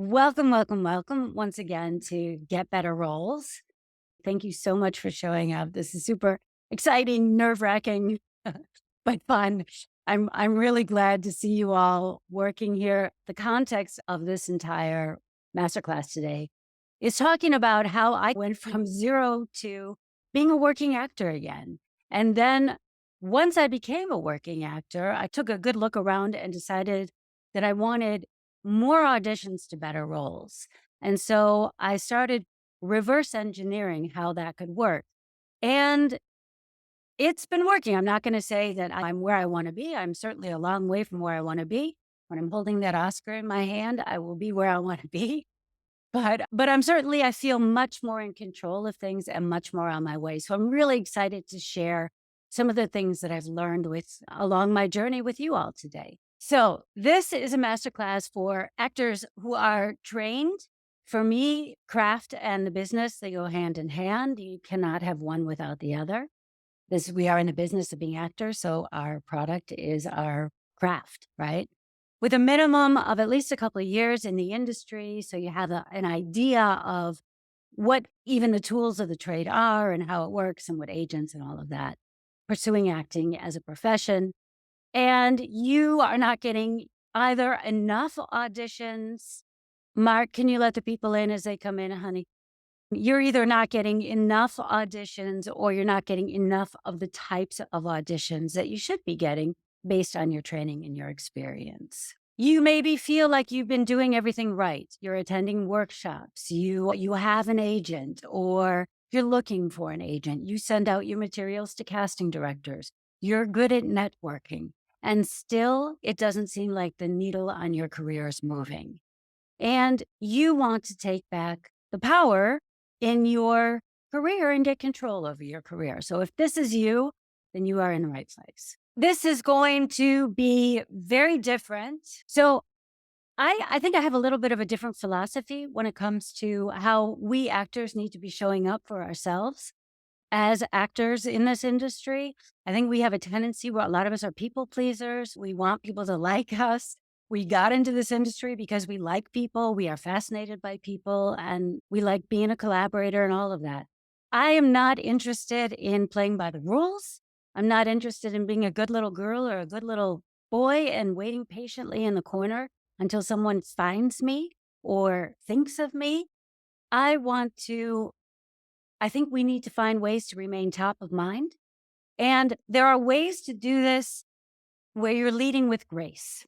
Welcome, welcome, welcome once again to Get Better Roles. Thank you so much for showing up. This is super exciting, nerve-wracking, but fun. I'm really glad to see you all working here. The context of this entire masterclass today is talking about how I went from zero to being a working actor again. And then once I became a working actor, I took a good look around and decided that I wanted more auditions to better roles. And so I started reverse engineering how that could work. And it's been working. I'm not going to say that I'm where I want to be. I'm certainly a long way from where I want to be. When I'm holding that Oscar in my hand, I will be where I want to be. But I feel much more in control of things and much more on my way. So I'm really excited to share some of the things that I've learned along my journey with you all today. So this is a masterclass for actors who are trained. For me, craft and the business, they go hand in hand. You cannot have one without the other. We are in the business of being actors, so our product is our craft, right? With a minimum of at least a couple of years in the industry, so you have an idea of what even the tools of the trade are and how it works and what agents and all of that. Pursuing acting as a profession. And you are not getting either enough auditions. Mark, can you let the people in as they come in, honey? You're either not getting enough auditions or you're not getting enough of the types of auditions that you should be getting based on your training and your experience. You maybe feel like you've been doing everything right. You're attending workshops, you have an agent, or you're looking for an agent. You send out your materials to casting directors. You're good at networking, and still it doesn't seem like the needle on your career is moving. And you want to take back the power in your career and get control over your career. So if this is you, then you are in the right place. This is going to be very different. So I think I have a little bit of a different philosophy when it comes to how we actors need to be showing up for ourselves as actors in this industry. I think we have a tendency where a lot of us are people pleasers. We want people to like us. We got into this industry because we like people. We are fascinated by people and we like being a collaborator and all of that. I am not interested in playing by the rules. I'm not interested in being a good little girl or a good little boy and waiting patiently in the corner until someone finds me or thinks of me. I want to I think we need to find ways to remain top of mind. And there are ways to do this where you're leading with grace,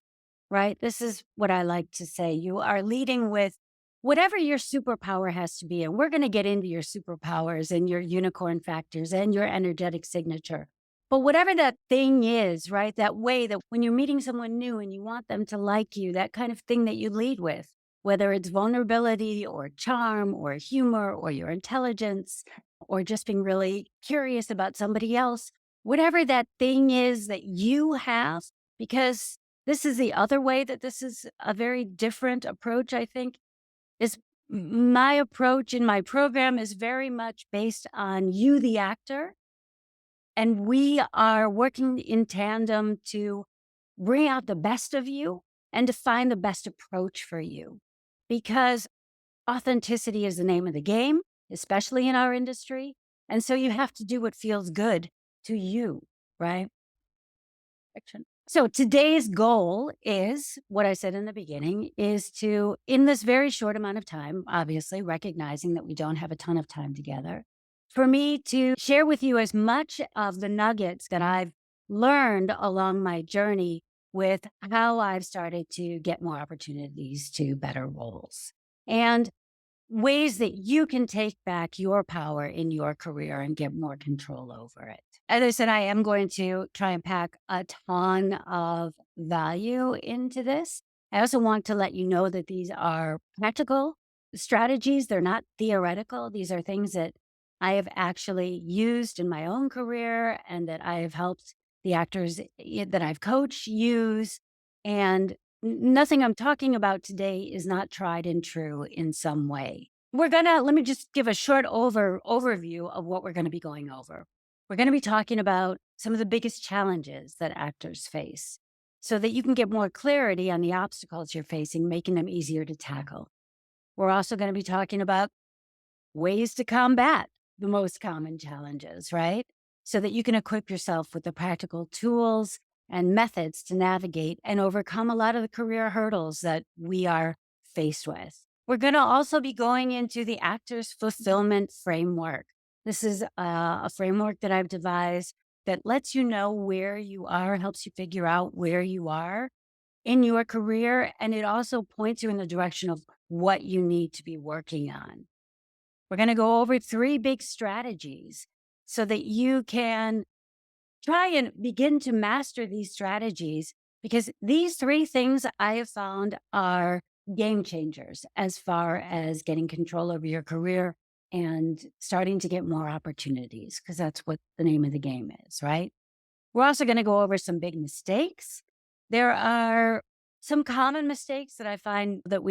right? This is what I like to say. You are leading with whatever your superpower has to be. And we're going to get into your superpowers and your unicorn factors and your energetic signature. But whatever that thing is, right? That way that when you're meeting someone new and you want them to like you, that kind of thing that you lead with, whether it's vulnerability or charm or humor or your intelligence or just being really curious about somebody else, whatever that thing is that you have, because this is the other way that this is a very different approach, I think, is my approach in my program is very much based on you, the actor. And we are working in tandem to bring out the best of you and to find the best approach for you. Because authenticity is the name of the game, especially in our industry. And so you have to do what feels good to you, right? So today's goal is what I said in the beginning is to, in this very short amount of time, obviously recognizing that we don't have a ton of time together, for me to share with you as much of the nuggets that I've learned along my journey with how I've started to get more opportunities to better roles and ways that you can take back your power in your career and get more control over it. As I said, I am going to try and pack a ton of value into this. I also want to let you know that these are practical strategies. They're not theoretical. These are things that I have actually used in my own career and that I have helped the actors that I've coached use. And nothing I'm talking about today is not tried and true in some way. Let me just give a short overview of what we're going to be going over. We're going to be talking about some of the biggest challenges that actors face so that you can get more clarity on the obstacles you're facing, making them easier to tackle. We're also going to be talking about ways to combat the most common challenges, right? So that you can equip yourself with the practical tools and methods to navigate and overcome a lot of the career hurdles that we are faced with. We're going to also be going into the actor's fulfillment framework. This is a framework that I've devised that lets you know where you are, helps you figure out where you are in your career. And it also points you in the direction of what you need to be working on. We're going to go over 3 big strategies so that you can try and begin to master these strategies, because these 3 things I have found are game changers as far as getting control over your career and starting to get more opportunities, because that's what the name of the game is, right? We're also going to go over some big mistakes. There are some common mistakes that I find that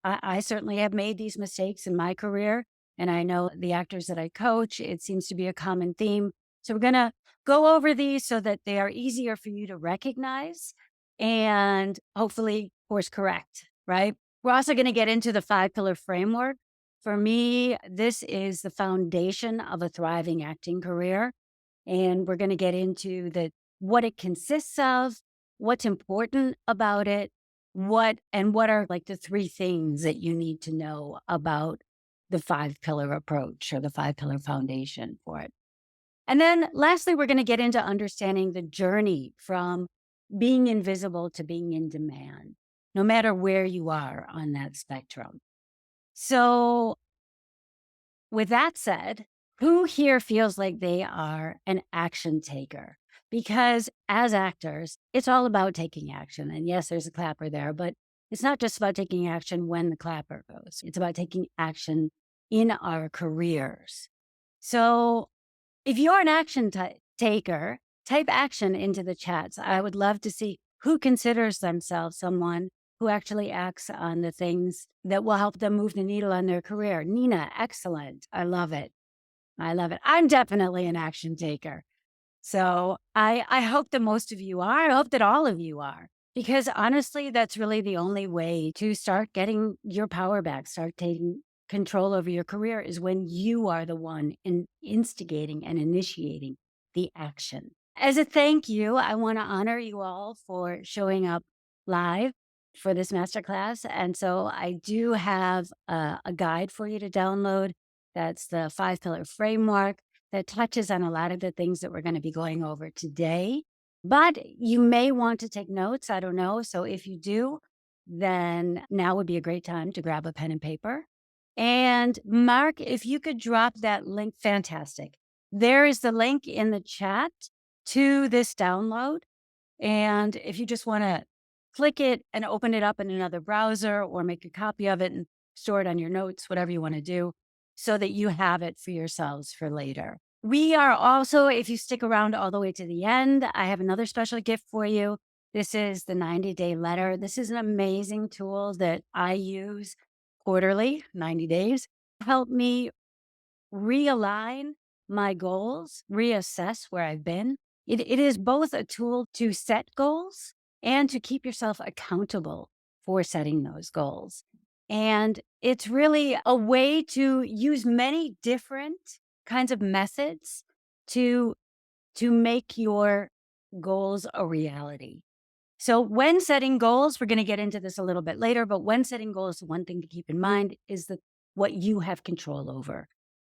I certainly have made these mistakes in my career. And I know the actors that I coach, it seems to be a common theme. So we're going to go over these so that they are easier for you to recognize and hopefully course correct, right? We're also going to get into the 5-pillar framework. For me, this is the foundation of a thriving acting career. And we're going to get into what it consists of, what's important about it, what are like the 3 things that you need to know about the 5-pillar approach or the 5-pillar foundation for it. And then lastly, we're going to get into understanding the journey from being invisible to being in demand, no matter where you are on that spectrum. So with that said, who here feels like they are an action taker? Because as actors, it's all about taking action. And yes, there's a clapper there, but it's not just about taking action when the clapper goes. It's about taking action in our careers. So if you're an action taker, type action into the chats. I would love to see who considers themselves someone who actually acts on the things that will help them move the needle on their career. Nina, excellent. I love it. I love it. I'm definitely an action taker. So I hope that most of you are. I hope that all of you are, because honestly, that's really the only way to start getting your power back, start taking control over your career, is when you are the one instigating and initiating the action. As a thank you, I want to honor you all for showing up live for this masterclass. And so I do have a guide for you to download. That's the 5-pillar framework that touches on a lot of the things that we're going to be going over today. But you may want to take notes. I don't know. So if you do, then now would be a great time to grab a pen and paper. And Mark, if you could drop that link, fantastic. There is the link in the chat to this download. And if you just want to click it and open it up in another browser or make a copy of it and store it on your notes, whatever you want to do, so that you have it for yourselves for later. We are also, if you stick around all the way to the end, I have another special gift for you. This is the 90-day letter. This is an amazing tool that I use quarterly, 90 days, to help me realign my goals, reassess where I've been. It is both a tool to set goals and to keep yourself accountable for setting those goals. And it's really a way to use many different kinds of methods to make your goals a reality. So when setting goals, we're going to get into this a little bit later, but when setting goals, one thing to keep in mind is what you have control over.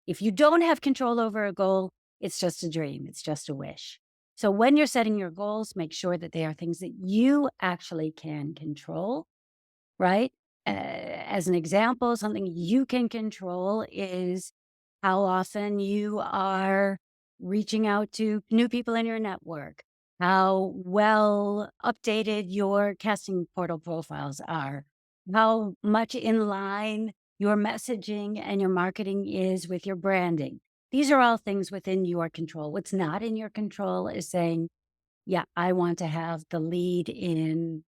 If you don't have control over a goal, it's just a dream. It's just a wish. So when you're setting your goals, make sure that they are things that you actually can control, right? As an example, something you can control is how often you are reaching out to new people in your network, how well updated your casting portal profiles are, how much in line your messaging and your marketing is with your branding. These are all things within your control. What's not in your control is saying, yeah, I want to have the lead in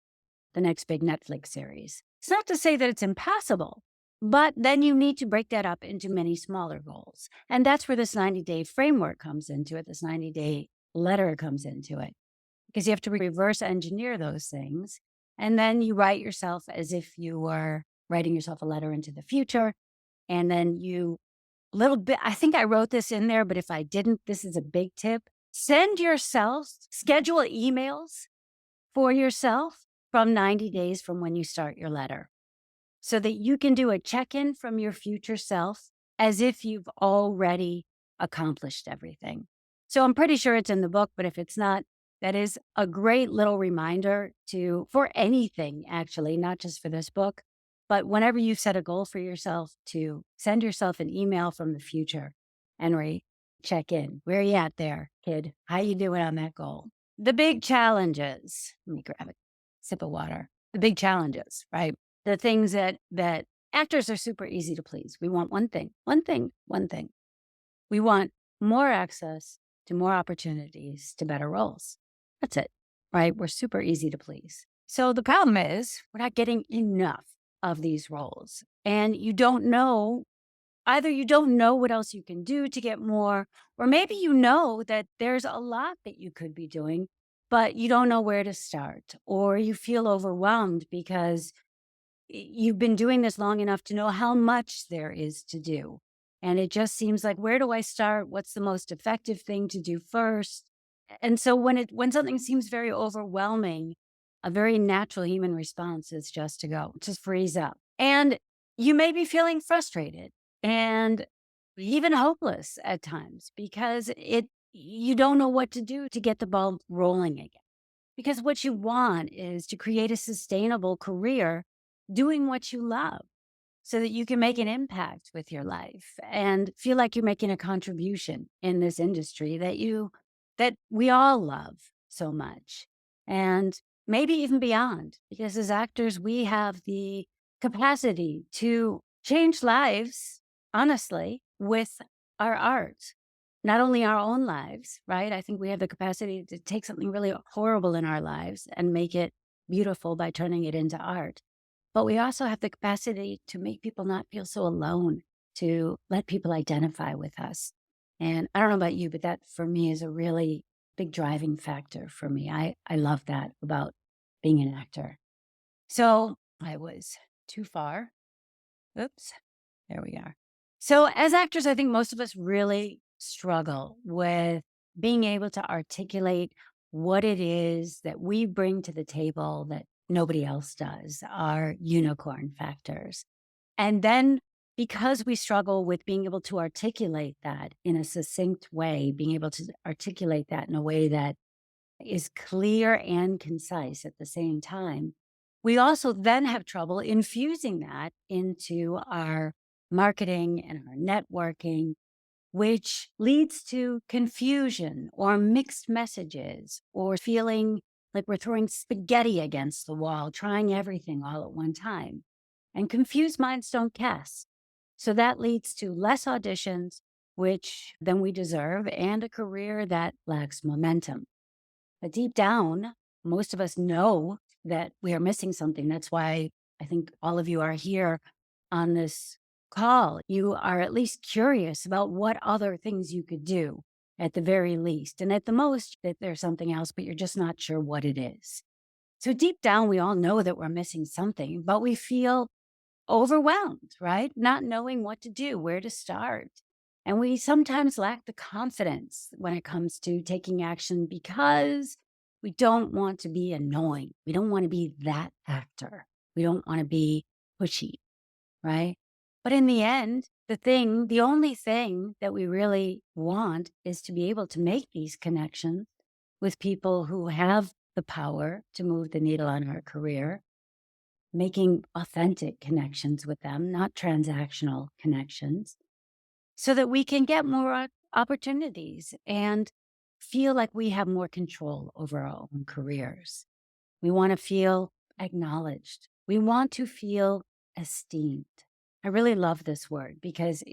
the next big Netflix series. It's not to say that it's impossible, but then you need to break that up into many smaller goals. And that's where this 90-day framework comes into it. This 90-day letter comes into it, because you have to reverse engineer those things. And then you write yourself as if you were writing yourself a letter into the future. And then a little bit, I think I wrote this in there, but if I didn't, this is a big tip. Send yourself, schedule emails for yourself from 90 days from when you start your letter so that you can do a check-in from your future self as if you've already accomplished everything. So I'm pretty sure it's in the book, but if it's not, that is a great little reminder for anything, actually, not just for this book, but whenever you set a goal for yourself, to send yourself an email from the future and check in. Where are you at there, kid? How you doing on that goal? The big challenges. Let me grab a sip of water. The big challenges, right? The things that actors are super easy to please. We want one thing. We want more access to more opportunities, to better roles. That's it, right? We're super easy to please. So the problem is we're not getting enough of these roles. And either you don't know what else you can do to get more, or maybe you know that there's a lot that you could be doing, but you don't know where to start, or you feel overwhelmed because you've been doing this long enough to know how much there is to do. And it just seems like, where do I start? What's the most effective thing to do first? And so when something seems very overwhelming, a very natural human response is just to just freeze up. And you may be feeling frustrated and even hopeless at times because you don't know what to do to get the ball rolling again. Because what you want is to create a sustainable career doing what you love so that you can make an impact with your life and feel like you're making a contribution in this industry that we all love so much. And maybe even beyond, because as actors, we have the capacity to change lives, honestly, with our art. Not only our own lives, right? I think we have the capacity to take something really horrible in our lives and make it beautiful by turning it into art. But we also have the capacity to make people not feel so alone, to let people identify with us. And I don't know about you, but that for me is a really big driving factor for me. I love that about being an actor. So I was too far. Oops, there we are. So as actors, I think most of us really struggle with being able to articulate what it is that we bring to the table that nobody else does, our unicorn factors. And then because we struggle with being able to articulate that in a succinct way, being able to articulate that in a way that is clear and concise at the same time, we also then have trouble infusing that into our marketing and our networking, which leads to confusion or mixed messages or feeling like we're throwing spaghetti against the wall, trying everything all at one time. And confused minds don't cast. So that leads to less auditions, which than we deserve, and a career that lacks momentum. But deep down, most of us know that we are missing something. That's why I think all of you are here on this call. You are at least curious about what other things you could do at the very least. And at the most, that there's something else, but you're just not sure what it is. So deep down, we all know that we're missing something, but we feel overwhelmed, right? Not knowing what to do, where to start. And we sometimes lack the confidence when it comes to taking action because we don't want to be annoying. We don't want to be that actor. We don't want to be pushy, right? But in the end, the only thing that we really want is to be able to make these connections with people who have the power to move the needle on our career, making authentic connections with them, not transactional connections, so that we can get more opportunities and feel like we have more control over our own careers. We want to feel acknowledged. We want to feel esteemed. I really love this word because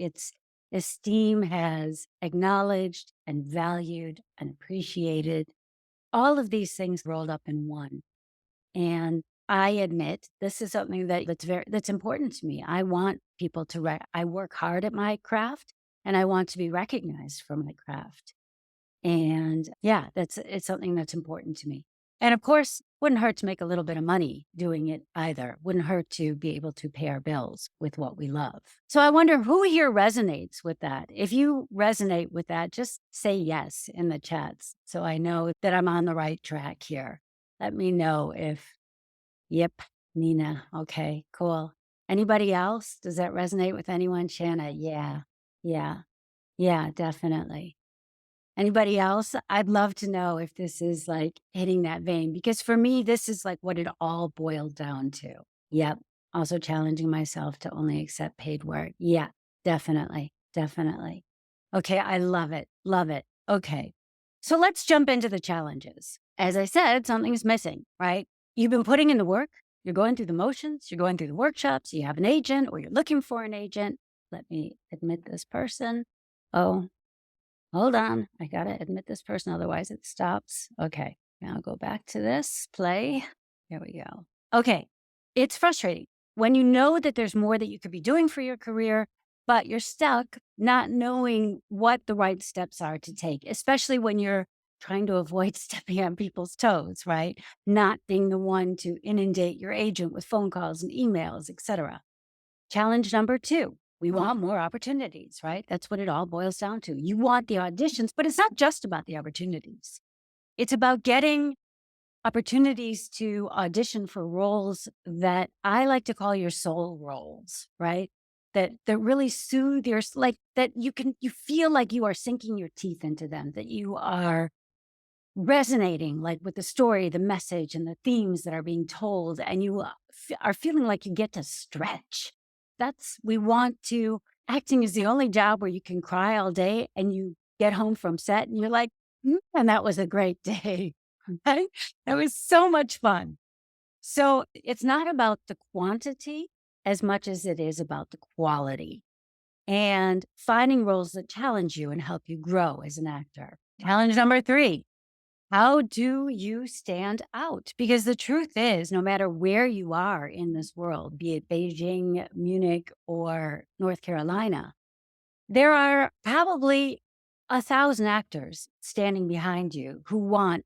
esteem has acknowledged and valued and appreciated, all of these things rolled up in one. And I admit this is something that's important to me. I want people I work hard at my craft and I want to be recognized for my craft. And yeah, it's something that's important to me. And of course, wouldn't hurt to make a little bit of money doing it either. Wouldn't hurt to be able to pay our bills with what we love. So I wonder who here resonates with that. If you resonate with that, just say yes in the chats so I know that I'm on the right track here. Let me know if, yep, Nina. Okay, cool. Anybody else? Does that resonate with anyone? Shanna? Yeah, yeah, yeah, definitely. Anybody else? I'd love to know if this is like hitting that vein because for me, this is like what it all boiled down to. Yep. Also challenging myself to only accept paid work. Yeah, definitely. Definitely. Okay. I love it. Love it. Okay. So let's jump into the challenges. As I said, something's missing, right? You've been putting in the work. You're going through the motions. You're going through the workshops. You have an agent or you're looking for an agent. Let me admit this person. Oh, hold on. I got to admit this person, otherwise it stops. Okay. Now go back to this, play. There we go. Okay. It's frustrating when you know that there's more that you could be doing for your career, but you're stuck not knowing what the right steps are to take, especially when you're trying to avoid stepping on people's toes, right? Not being the one to inundate your agent with phone calls and emails, etc. Challenge number 2, we want more opportunities, right? That's what it all boils down to. You want the auditions, but it's not just about the opportunities. It's about getting opportunities to audition for roles that I like to call your soul roles, right? That really soothe your like that you feel like you are sinking your teeth into them, that you are resonating like with the story, the message, and the themes that are being told, and you are feeling like you get to stretch. We want to, acting is the only job where you can cry all day and you get home from set and you're like, and that was a great day. Right? That was so much fun. So it's not about the quantity as much as it is about the quality and finding roles that challenge you and help you grow as an actor. Challenge number 3, how do you stand out? Because the truth is, no matter where you are in this world, be it Beijing, Munich, or North Carolina, there are probably 1,000 actors standing behind you who want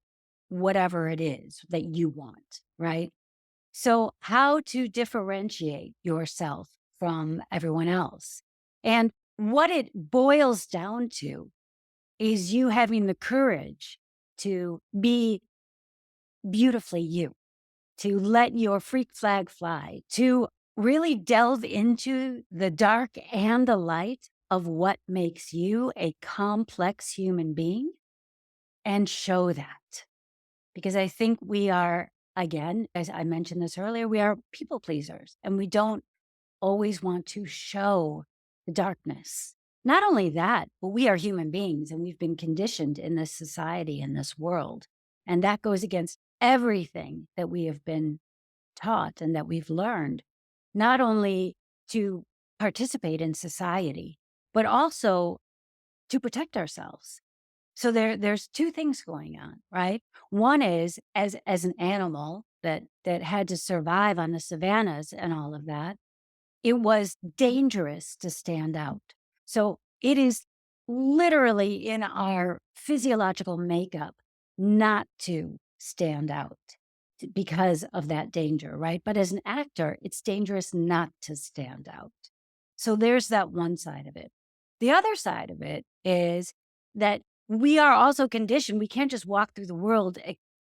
whatever it is that you want, right? So, how to differentiate yourself from everyone else? And what it boils down to is you having the courage to be beautifully you, to let your freak flag fly, to really delve into the dark and the light of what makes you a complex human being and show that. Because I think we are, again, as I mentioned this earlier, we are people pleasers and we don't always want to show the darkness. Not only that, but we are human beings and we've been conditioned in this society, in this world. And that goes against everything that we have been taught and that we've learned, not only to participate in society, but also to protect ourselves. So there's 2 things going on, right? One is as an animal that had to survive on the savannas and all of that, it was dangerous to stand out. So it is literally in our physiological makeup not to stand out because of that danger, right? But as an actor, it's dangerous not to stand out. So there's that one side of it. The other side of it is that we are also conditioned. We can't just walk through the world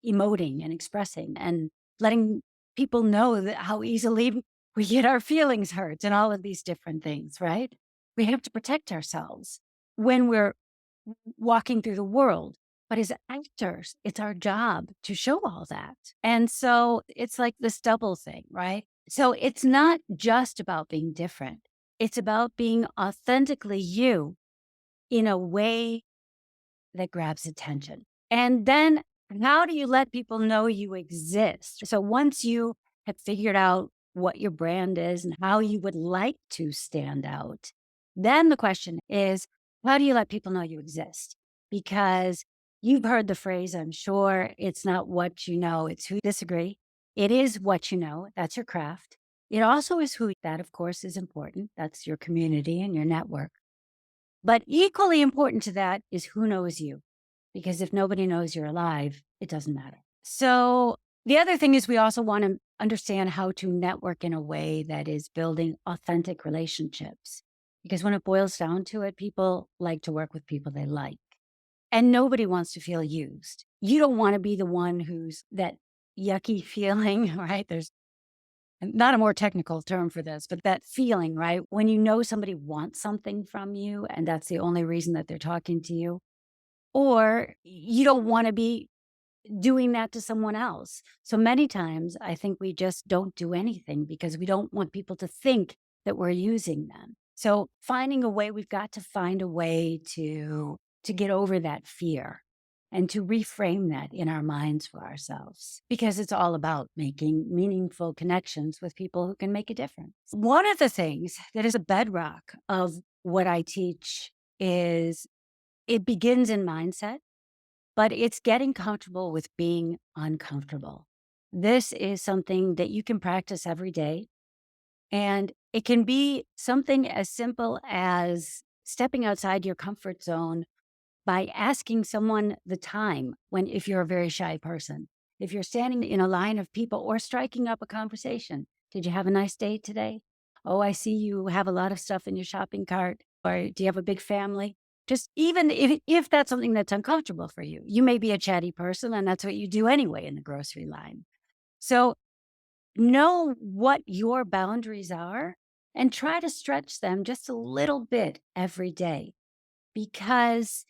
emoting and expressing and letting people know that how easily we get our feelings hurt and all of these different things, right? We have to protect ourselves when we're walking through the world. But as actors, it's our job to show all that. And so it's like this double thing, right? So it's not just about being different. It's about being authentically you in a way that grabs attention. And then how do you let people know you exist? So once you have figured out what your brand is and how you would like to stand out, then the question is, how do you let people know you exist? Because you've heard the phrase, I'm sure, it's not what you know, it's who you disagree. It is what you know. That's your craft. It also is who, that of course is important. That's your community and your network. But equally important to that is who knows you. Because if nobody knows you're alive, it doesn't matter. So the other thing is we also want to understand how to network in a way that is building authentic relationships. Because when it boils down to it, people like to work with people they like. And nobody wants to feel used. You don't want to be the one who's that yucky feeling, right? There's not a more technical term for this, but that feeling, right? When you know somebody wants something from you and that's the only reason that they're talking to you, or you don't want to be doing that to someone else. So many times I think we just don't do anything because we don't want people to think that we're using them. So finding a way, we've got to find a way to get over that fear and to reframe that in our minds for ourselves because it's all about making meaningful connections with people who can make a difference. One of the things that is a bedrock of what I teach is it begins in mindset, but it's getting comfortable with being uncomfortable. This is something that you can practice every day. And it can be something as simple as stepping outside your comfort zone by asking someone the time when, if you're a very shy person, if you're standing in a line of people or striking up a conversation. Did you have a nice day today? Oh, I see you have a lot of stuff in your shopping cart. Or do you have a big family? Just even if that's something that's uncomfortable for you, you may be a chatty person and that's what you do anyway in the grocery line. So know what your boundaries are and try to stretch them just a little bit every day because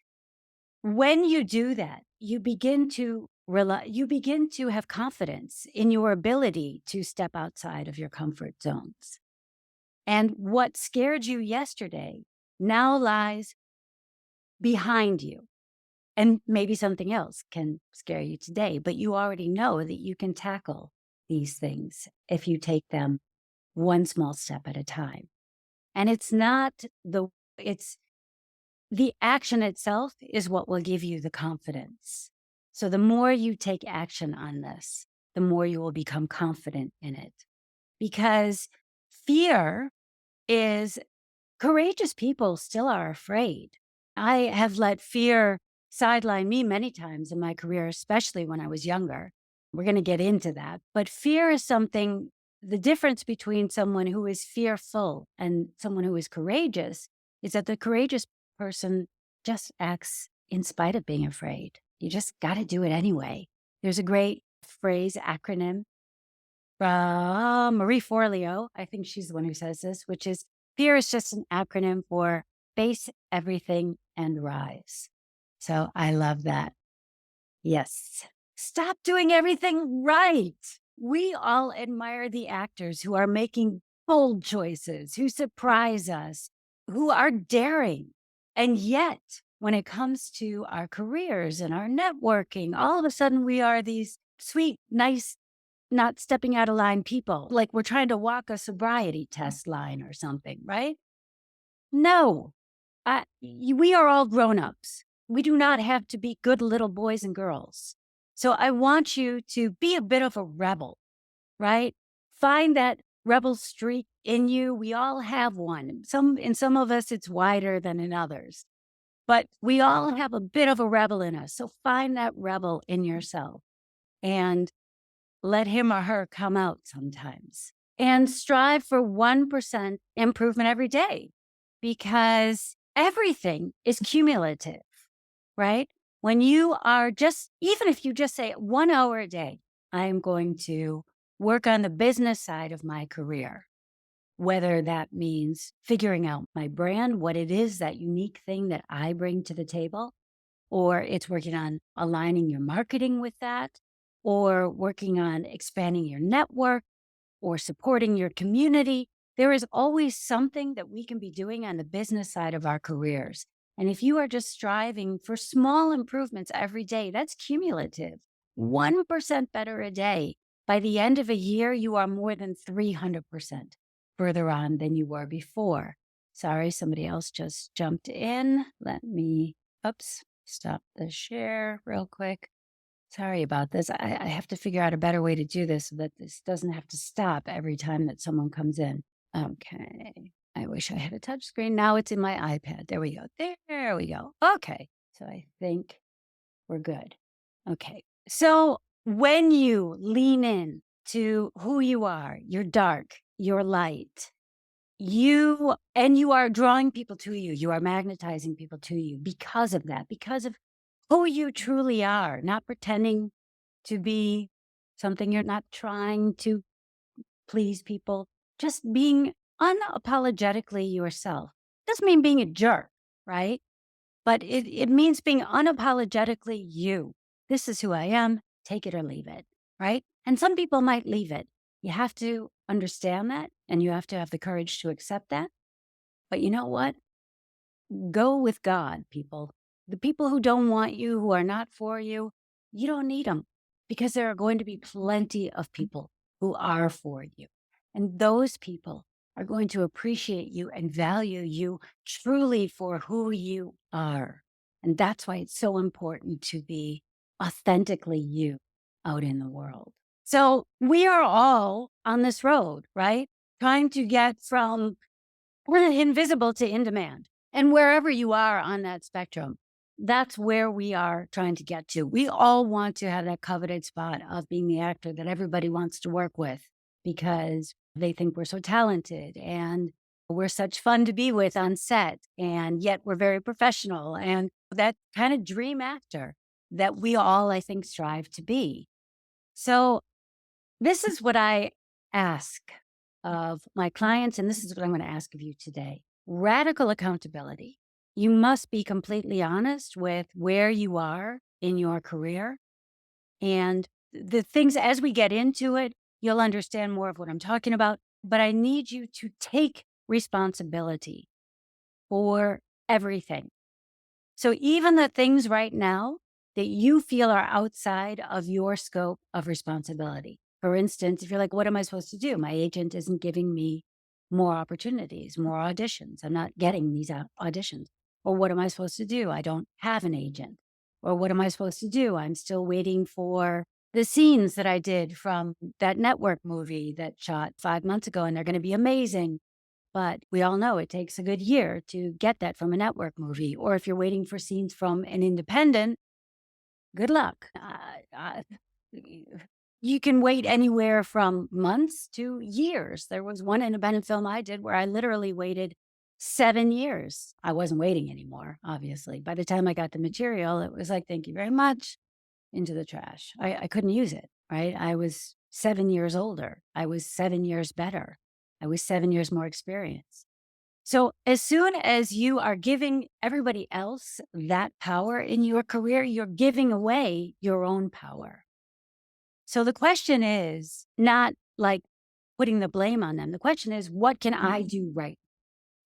when you do that, you begin to have confidence in your ability to step outside of your comfort zones. And what scared you yesterday now lies behind you. And maybe something else can scare you today, but you already know that you can tackle these things if you take them one small step at a time. And it's the action itself is what will give you the confidence. So the more you take action on this, the more you will become confident in it. Because fear is courageous people still are afraid. I have let fear sideline me many times in my career, especially when I was younger. We're going to get into that. But fear is something, the difference between someone who is fearful and someone who is courageous is that the courageous person just acts in spite of being afraid. You just got to do it anyway. There's a great phrase, acronym from Marie Forleo. I think she's the one who says this, which is fear is just an acronym for face everything and rise. So I love that. Yes. Stop doing everything right. We all admire the actors who are making bold choices, who surprise us, who are daring. And yet, when it comes to our careers and our networking, all of a sudden we are these sweet, nice, not stepping out of line people, like we're trying to walk a sobriety test line or something, right? No, we are all grown-ups. We do not have to be good little boys and girls. So I want you to be a bit of a rebel, right? Find that rebel streak in you. We all have one. In some of us, it's wider than in others, but we all have a bit of a rebel in us. So find that rebel in yourself and let him or her come out sometimes and strive for 1% improvement every day because everything is cumulative, right? When you are even if you just say 1 hour a day, I am going to work on the business side of my career, whether that means figuring out my brand, what it is, that unique thing that I bring to the table, or it's working on aligning your marketing with that, or working on expanding your network or supporting your community. There is always something that we can be doing on the business side of our careers. And if you are just striving for small improvements every day, that's cumulative. 1% better a day. By the end of a year, you are more than 300% further on than you were before. Sorry, somebody else just jumped in. Stop the share real quick. Sorry about this. I have to figure out a better way to do this so that this doesn't have to stop every time that someone comes in. Okay. I wish I had a touch screen. Now it's in my iPad. There we go. There we go. Okay. So I think we're good. Okay. So when you lean in to who you are, your dark, your light, you are drawing people to you. You are magnetizing people to you because of that, because of who you truly are, not pretending to be something you're not trying to please people, just being unapologetically yourself. Doesn't mean being a jerk, right? But it means being unapologetically you. This is who I am, take it or leave it, right? And some people might leave it. You have to understand that and you have to have the courage to accept that. But you know what? Go with God, people. The people who don't want you, who are not for you, you don't need them because there are going to be plenty of people who are for you. And those people are going to appreciate you and value you truly for who you are. And that's why it's so important to be authentically you out in the world. So we are all on this road, right? Trying to get from we're invisible to in demand. And wherever you are on that spectrum, that's where we are trying to get to. We all want to have that coveted spot of being the actor that everybody wants to work with because they think we're so talented and we're such fun to be with on set. And yet we're very professional and that kind of dream actor that we all, I think, strive to be. So this is what I ask of my clients, and this is what I'm going to ask of you today. Radical accountability. You must be completely honest with where you are in your career. And the things, as we get into it, you'll understand more of what I'm talking about. But I need you to take responsibility for everything. So even the things right now that you feel are outside of your scope of responsibility. For instance, if you're like, what am I supposed to do? My agent isn't giving me more opportunities, more auditions. I'm not getting these auditions. Or what am I supposed to do? I don't have an agent. Or what am I supposed to do? I'm still waiting for the scenes that I did from that network movie that shot 5 months ago, and they're going to be amazing. But we all know it takes a good year to get that from a network movie. Or if you're waiting for scenes from an independent, good luck. You can wait anywhere from months to years. There was one independent film I did where I literally waited 7 years. I wasn't waiting anymore, obviously. By the time I got the material, it was like, thank you very much, into the trash. I couldn't use it, right? I was 7 years older. I was 7 years better. I was 7 years more experienced. So as soon as you are giving everybody else that power in your career, you're giving away your own power. So the question is not like putting the blame on them. The question is, what can I do right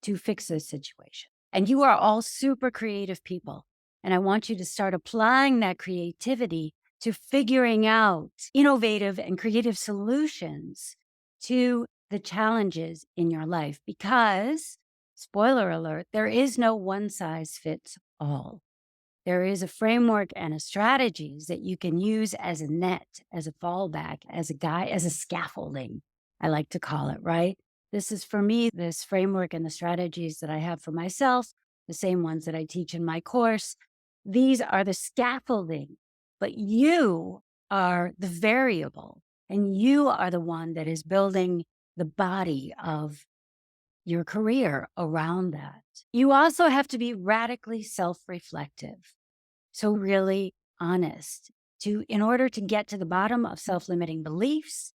to fix this situation? And you are all super creative people. And I want you to start applying that creativity to figuring out innovative and creative solutions to the challenges in your life. Because, spoiler alert, there is no one size fits all. There is a framework and a strategies that you can use as a net, as a fallback, as a scaffolding, I like to call it, right? This is for me, this framework and the strategies that I have for myself, the same ones that I teach in my course. These are the scaffolding, but you are the variable and you are the one that is building the body of your career around that. You also have to be radically self-reflective. So really honest in order to get to the bottom of self-limiting beliefs,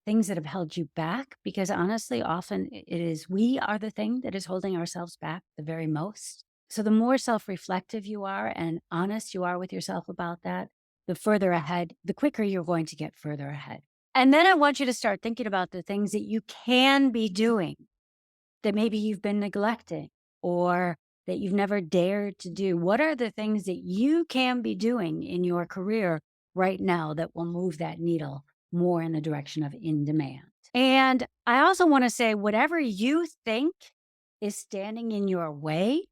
things that have held you back, because honestly, often it is we are the thing that is holding ourselves back the very most. So the more self-reflective you are and honest you are with yourself about that, the further ahead, the quicker you're going to get further ahead. And then I want you to start thinking about the things that you can be doing that maybe you've been neglecting or that you've never dared to do. What are the things that you can be doing in your career right now that will move that needle more in the direction of in demand? And I also want to say, whatever you think is standing in your way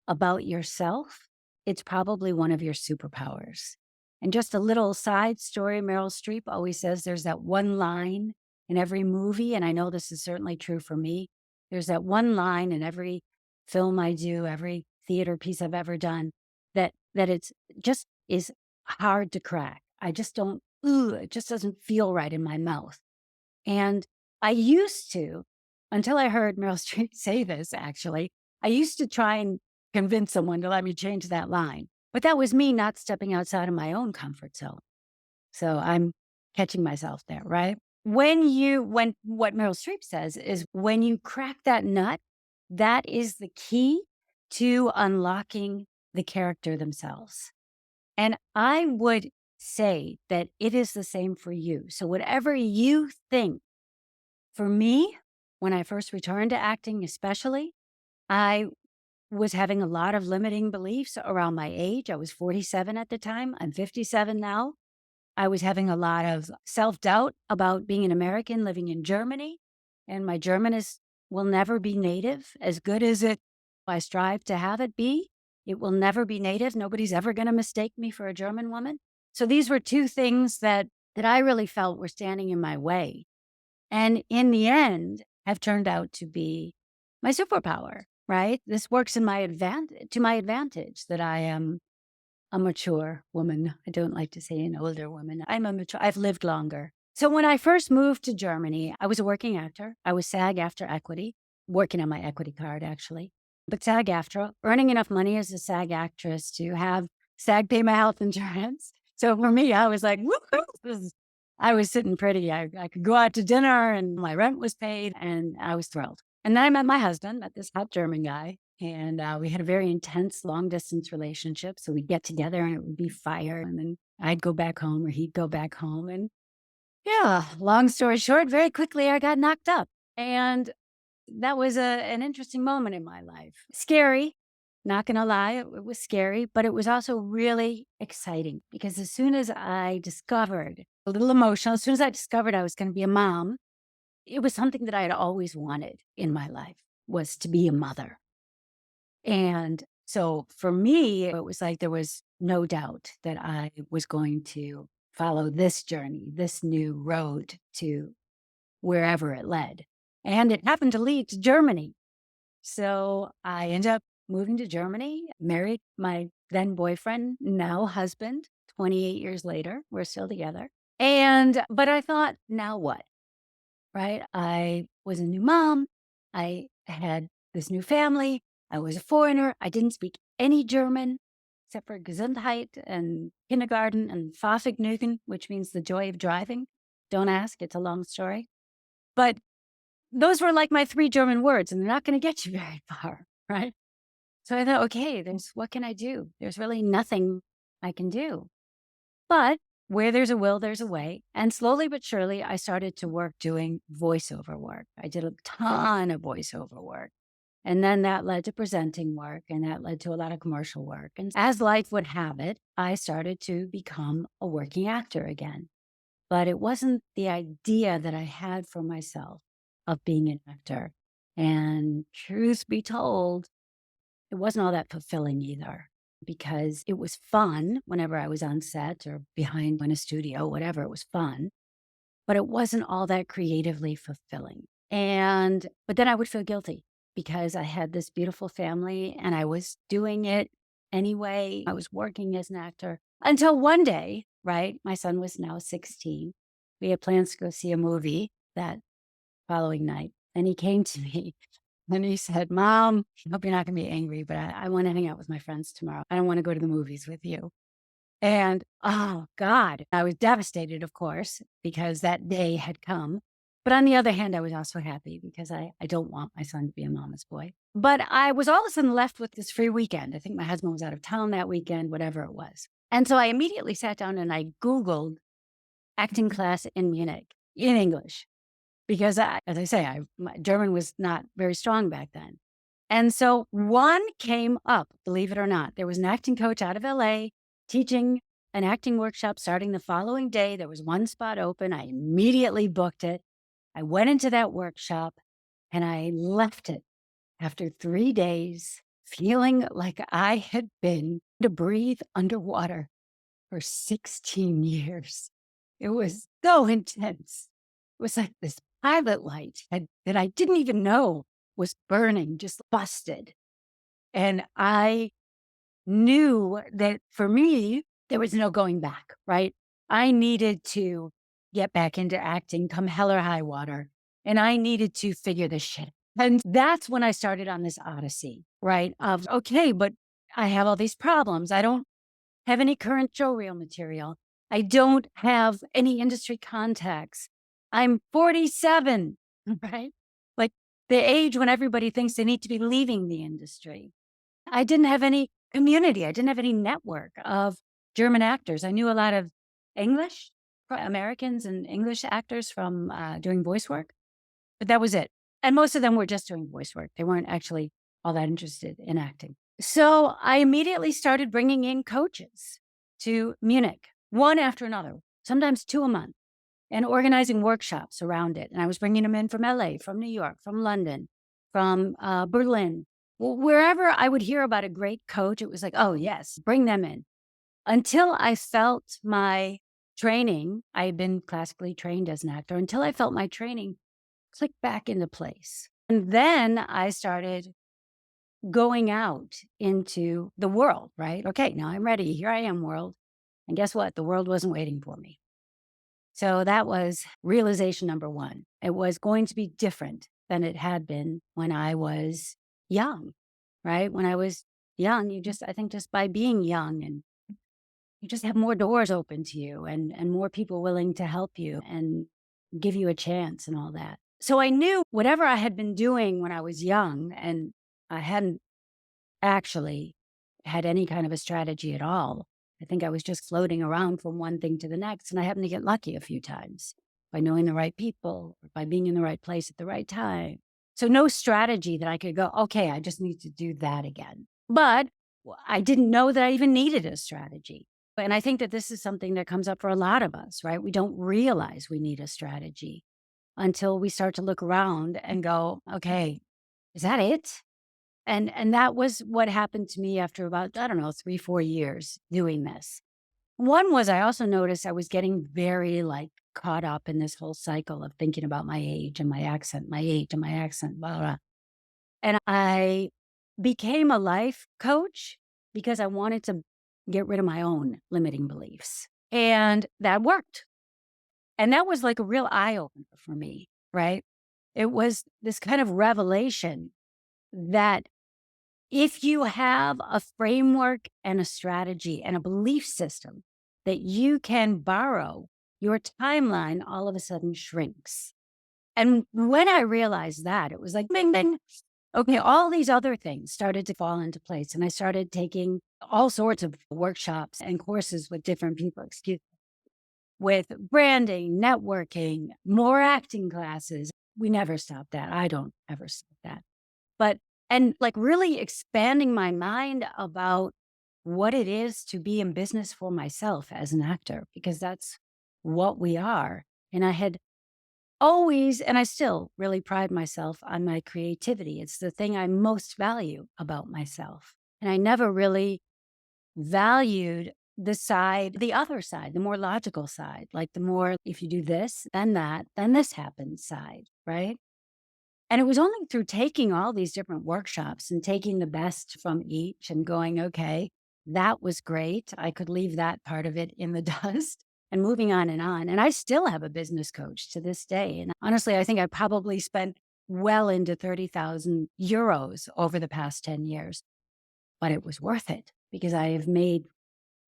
about yourself, it's probably one of your superpowers. And just a little side story, Meryl Streep always says there's that one line in every movie, and I know this is certainly true for me. There's that one line in every film I do, every theater piece I've ever done, that it's just is hard to crack. I just don't ooh, it just doesn't feel right in my mouth. And I used to, until I heard Meryl Streep say this, actually, I used to try and convince someone to let me change that line. But that was me not stepping outside of my own comfort zone. So I'm catching myself there, right? When what Meryl Streep says is when you crack that nut, that is the key to unlocking the character themselves. And I would say that it is the same for you. So whatever you think, for me, when I first returned to acting, especially, I was having a lot of limiting beliefs around my age. I was 47 at the time. I'm 57 now. I was having a lot of self-doubt about being an American living in Germany, and my German is will never be native as good as it I strive to have it be. It will never be native. Nobody's ever gonna mistake me for a German woman. So these were 2 things that I really felt were standing in my way, and in the end have turned out to be my superpower, right? This works in my advantage that I am a mature woman. I don't like to say an older woman. I've lived longer. So when I first moved to Germany, I was a working actor. I was SAG after equity, working on my equity card actually. But SAG after, earning enough money as a SAG actress to have SAG pay my health insurance. So for me, I was like, woohoo! I was sitting pretty. I could go out to dinner and my rent was paid and I was thrilled. And then I met my husband, met this hot German guy. And we had a very intense long distance relationship. So we'd get together and it would be fire. And then I'd go back home or he'd go back home. And yeah, long story short, very quickly I got knocked up. And that was an interesting moment in my life. Scary, not gonna lie, it was scary, but it was also really exciting because as soon as I discovered a little emotional, as soon as I discovered I was gonna be a mom, it was something that I had always wanted in my life was to be a mother. And so for me, it was like there was no doubt that I was going to follow this journey, this new road to wherever it led. And it happened to lead to Germany. So I ended up moving to Germany, married my then boyfriend, now husband, 28 years later. We're still together. But I thought, now what? Right? I was a new mom. I had this new family. I was a foreigner. I didn't speak any German except for Gesundheit and kindergarten and Fahrvergnügen, which means the joy of driving. Don't ask, it's a long story. But those were like my 3 German words, and they're not going to get you very far, right? So I thought, okay, what can I do? There's really nothing I can do. But where there's a will, there's a way. And slowly but surely, I started to work doing voiceover work. I did a ton of voiceover work. And then that led to presenting work, and that led to a lot of commercial work. And as life would have it, I started to become a working actor again. But it wasn't the idea that I had for myself of being an actor. And truth be told, it wasn't all that fulfilling either because it was fun whenever I was on set or behind in a studio, whatever, it was fun, but it wasn't all that creatively fulfilling. But then I would feel guilty because I had this beautiful family and I was doing it anyway. I was working as an actor until one day, right? My son was now 16. We had plans to go see a movie that following night. And he came to me and he said, Mom, I hope you're not going to be angry, but I want to hang out with my friends tomorrow. I don't want to go to the movies with you. And oh, God, I was devastated, of course, because that day had come. But on the other hand, I was also happy because I don't want my son to be a mama's boy. But I was all of a sudden left with this free weekend. I think my husband was out of town that weekend, whatever it was. And so I immediately sat down and I Googled acting class in Munich in English because as I say, my German was not very strong back then. And so one came up, believe it or not. There was an acting coach out of LA teaching an acting workshop starting the following day. There was one spot open. I immediately booked it. I went into that workshop and I left it after 3 days feeling like I had been to breathe underwater for 16 years. It was so intense. It was like this pilot light that I didn't even know was burning, just busted. And I knew that for me, there was no going back, right? I needed to get back into acting come hell or high water. And I needed to figure this shit. And that's when I started on this odyssey, right? Of, okay, but I have all these problems. I don't have any current showreel material. I don't have any industry contacts. I'm 47, right? Like the age when everybody thinks they need to be leaving the industry. I didn't have any community. I didn't have any network of German actors. I knew a lot of English, Americans and English actors from doing voice work, but that was it. And most of them were just doing voice work. They weren't actually all that interested in acting. So I immediately started bringing in coaches to Munich, one after another, sometimes 2 a month, and organizing workshops around it. And I was bringing them in from LA, from New York, from London, from Berlin. Wherever I would hear about a great coach, it was like, oh, yes, bring them in. Until I felt my training, I had been classically trained as an actor, until I felt my training click back into place. And then I started going out into the world, right? Okay, now I'm ready. Here I am, world. And guess what? The world wasn't waiting for me. So that was realization number one. It was going to be different than it had been when I was young, right? When I was young, I think just by being young and you just have more doors open to you and more people willing to help you and give you a chance and all that. So I knew whatever I had been doing when I was young, and I hadn't actually had any kind of a strategy at all. I think I was just floating around from one thing to the next. And I happened to get lucky a few times by knowing the right people, or by being in the right place at the right time. So no strategy that I could go, okay, I just need to do that again. But I didn't know that I even needed a strategy. And I think that this is something that comes up for a lot of us, right? We don't realize we need a strategy until we start to look around and go, okay, is that it? And that was what happened to me after about, I don't know, 3, 4 years doing this. One was I also noticed I was getting very like caught up in this whole cycle of thinking about my age and my accent, my age and my accent, blah, blah. And I became a life coach because I wanted to get rid of my own limiting beliefs. And that worked. And that was like a real eye opener for me, right? It was this kind of revelation that if you have a framework and a strategy and a belief system that you can borrow, your timeline all of a sudden shrinks. And when I realized that, it was like, bing, bing. Okay, all these other things started to fall into place. And I started taking all sorts of workshops and courses with different people, with branding, networking, more acting classes. We never stop that. I don't ever stop that. But, and like really expanding my mind about what it is to be in business for myself as an actor, because that's what we are. And I had always, and I still really pride myself on my creativity. It's the thing I most value about myself. And I never really valued the other side, the more logical side, like the more, if you do this, then that, then this happens side, right? And it was only through taking all these different workshops and taking the best from each and going, okay, that was great. I could leave that part of it in the dust and moving on and on. And I still have a business coach to this day. And honestly, I think I probably spent well into 30,000 euros over the past 10 years, but it was worth it because I have made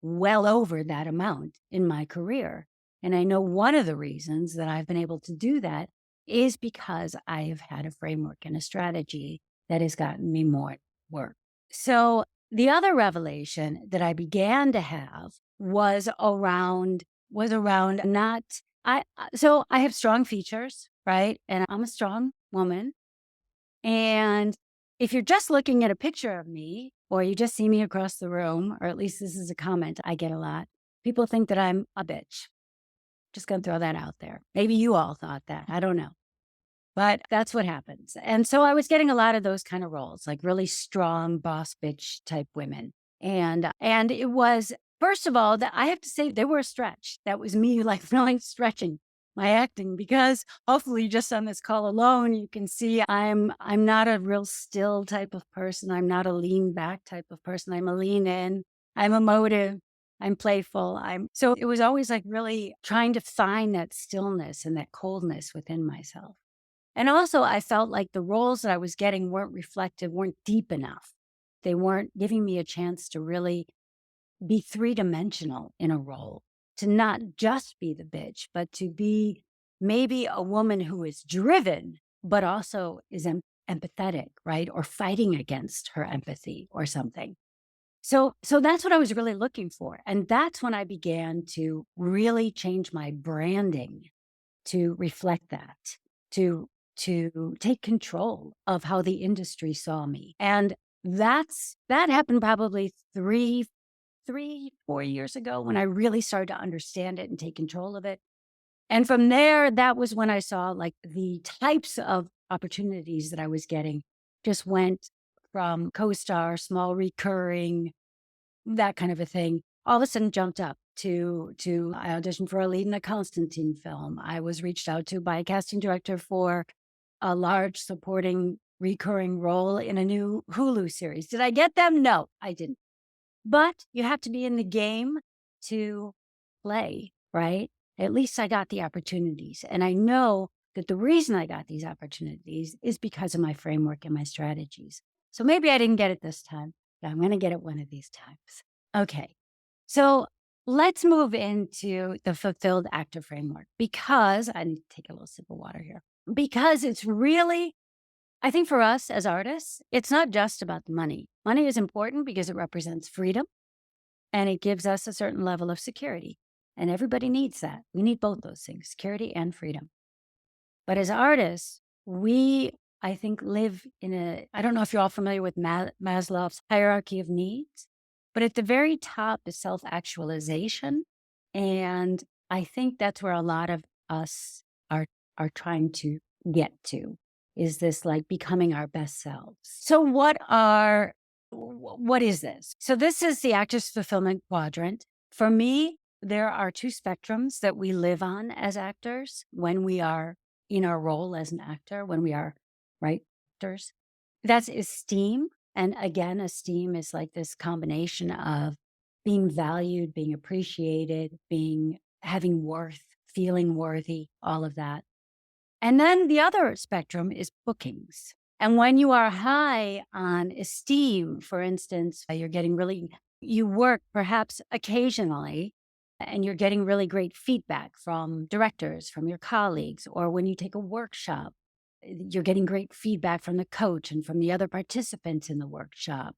well over that amount in my career. And I know one of the reasons that I've been able to do that is because I have had a framework and a strategy that has gotten me more work. So the other revelation that I began to have was around not I so I have strong features, right? And I'm a strong woman. And if you're just looking at a picture of me, or you just see me across the room, or at least this is a comment I get a lot, people think that I'm a bitch. Just gonna throw that out there. Maybe you all thought that. I don't know. But that's what happens. And so I was getting a lot of those kind of roles, like really strong boss bitch type women. And it was, first of all, that I have to say they were a stretch. That was me like really stretching my acting, because hopefully just on this call alone, you can see I'm not a real still type of person. I'm not a lean back type of person. I'm a lean in. I'm emotive. I'm playful. So it was always like really trying to find that stillness and that coldness within myself. And also, I felt like the roles that I was getting weren't reflective, weren't deep enough. They weren't giving me a chance to really be three-dimensional in a role, to not just be the bitch, but to be maybe a woman who is driven, but also is empathetic, right? Or fighting against her empathy or something. So that's what I was really looking for. And that's when I began to really change my branding to reflect that, to to take control of how the industry saw me. And that happened probably 4 years ago when I really started to understand it and take control of it. And from there, that was when I saw like the types of opportunities that I was getting just went from co-star, small recurring, that kind of a thing, all of a sudden jumped up to I auditioned for a lead in a Constantine film. I was reached out to by a casting director for a large supporting recurring role in a new Hulu series. Did I get them? No, I didn't. But you have to be in the game to play, right? At least I got the opportunities. And I know that the reason I got these opportunities is because of my framework and my strategies. So maybe I didn't get it this time, but I'm going to get it one of these times. Okay. So let's move into the fulfilled actor framework because I need to take a little sip of water here. Because it's really, I think for us as artists, it's not just about the money. Money is important because it represents freedom and it gives us a certain level of security. And everybody needs that. We need both those things, security and freedom. But as artists, we, I think, live in I don't know if you're all familiar with Maslow's hierarchy of needs, but at the very top is self actualization. And I think that's where a lot of us are trying to get to is this like becoming our best selves. So what is this? So this is the actor's fulfillment quadrant. For me, there are two spectrums that we live on as actors when we are in our role as an actor, when we are, right, actors. That's esteem. And again, esteem is like this combination of being valued, being appreciated, having worth, feeling worthy, all of that. And then the other spectrum is bookings. And when you are high on esteem, for instance, you work perhaps occasionally and you're getting really great feedback from directors, from your colleagues, or when you take a workshop, you're getting great feedback from the coach and from the other participants in the workshop.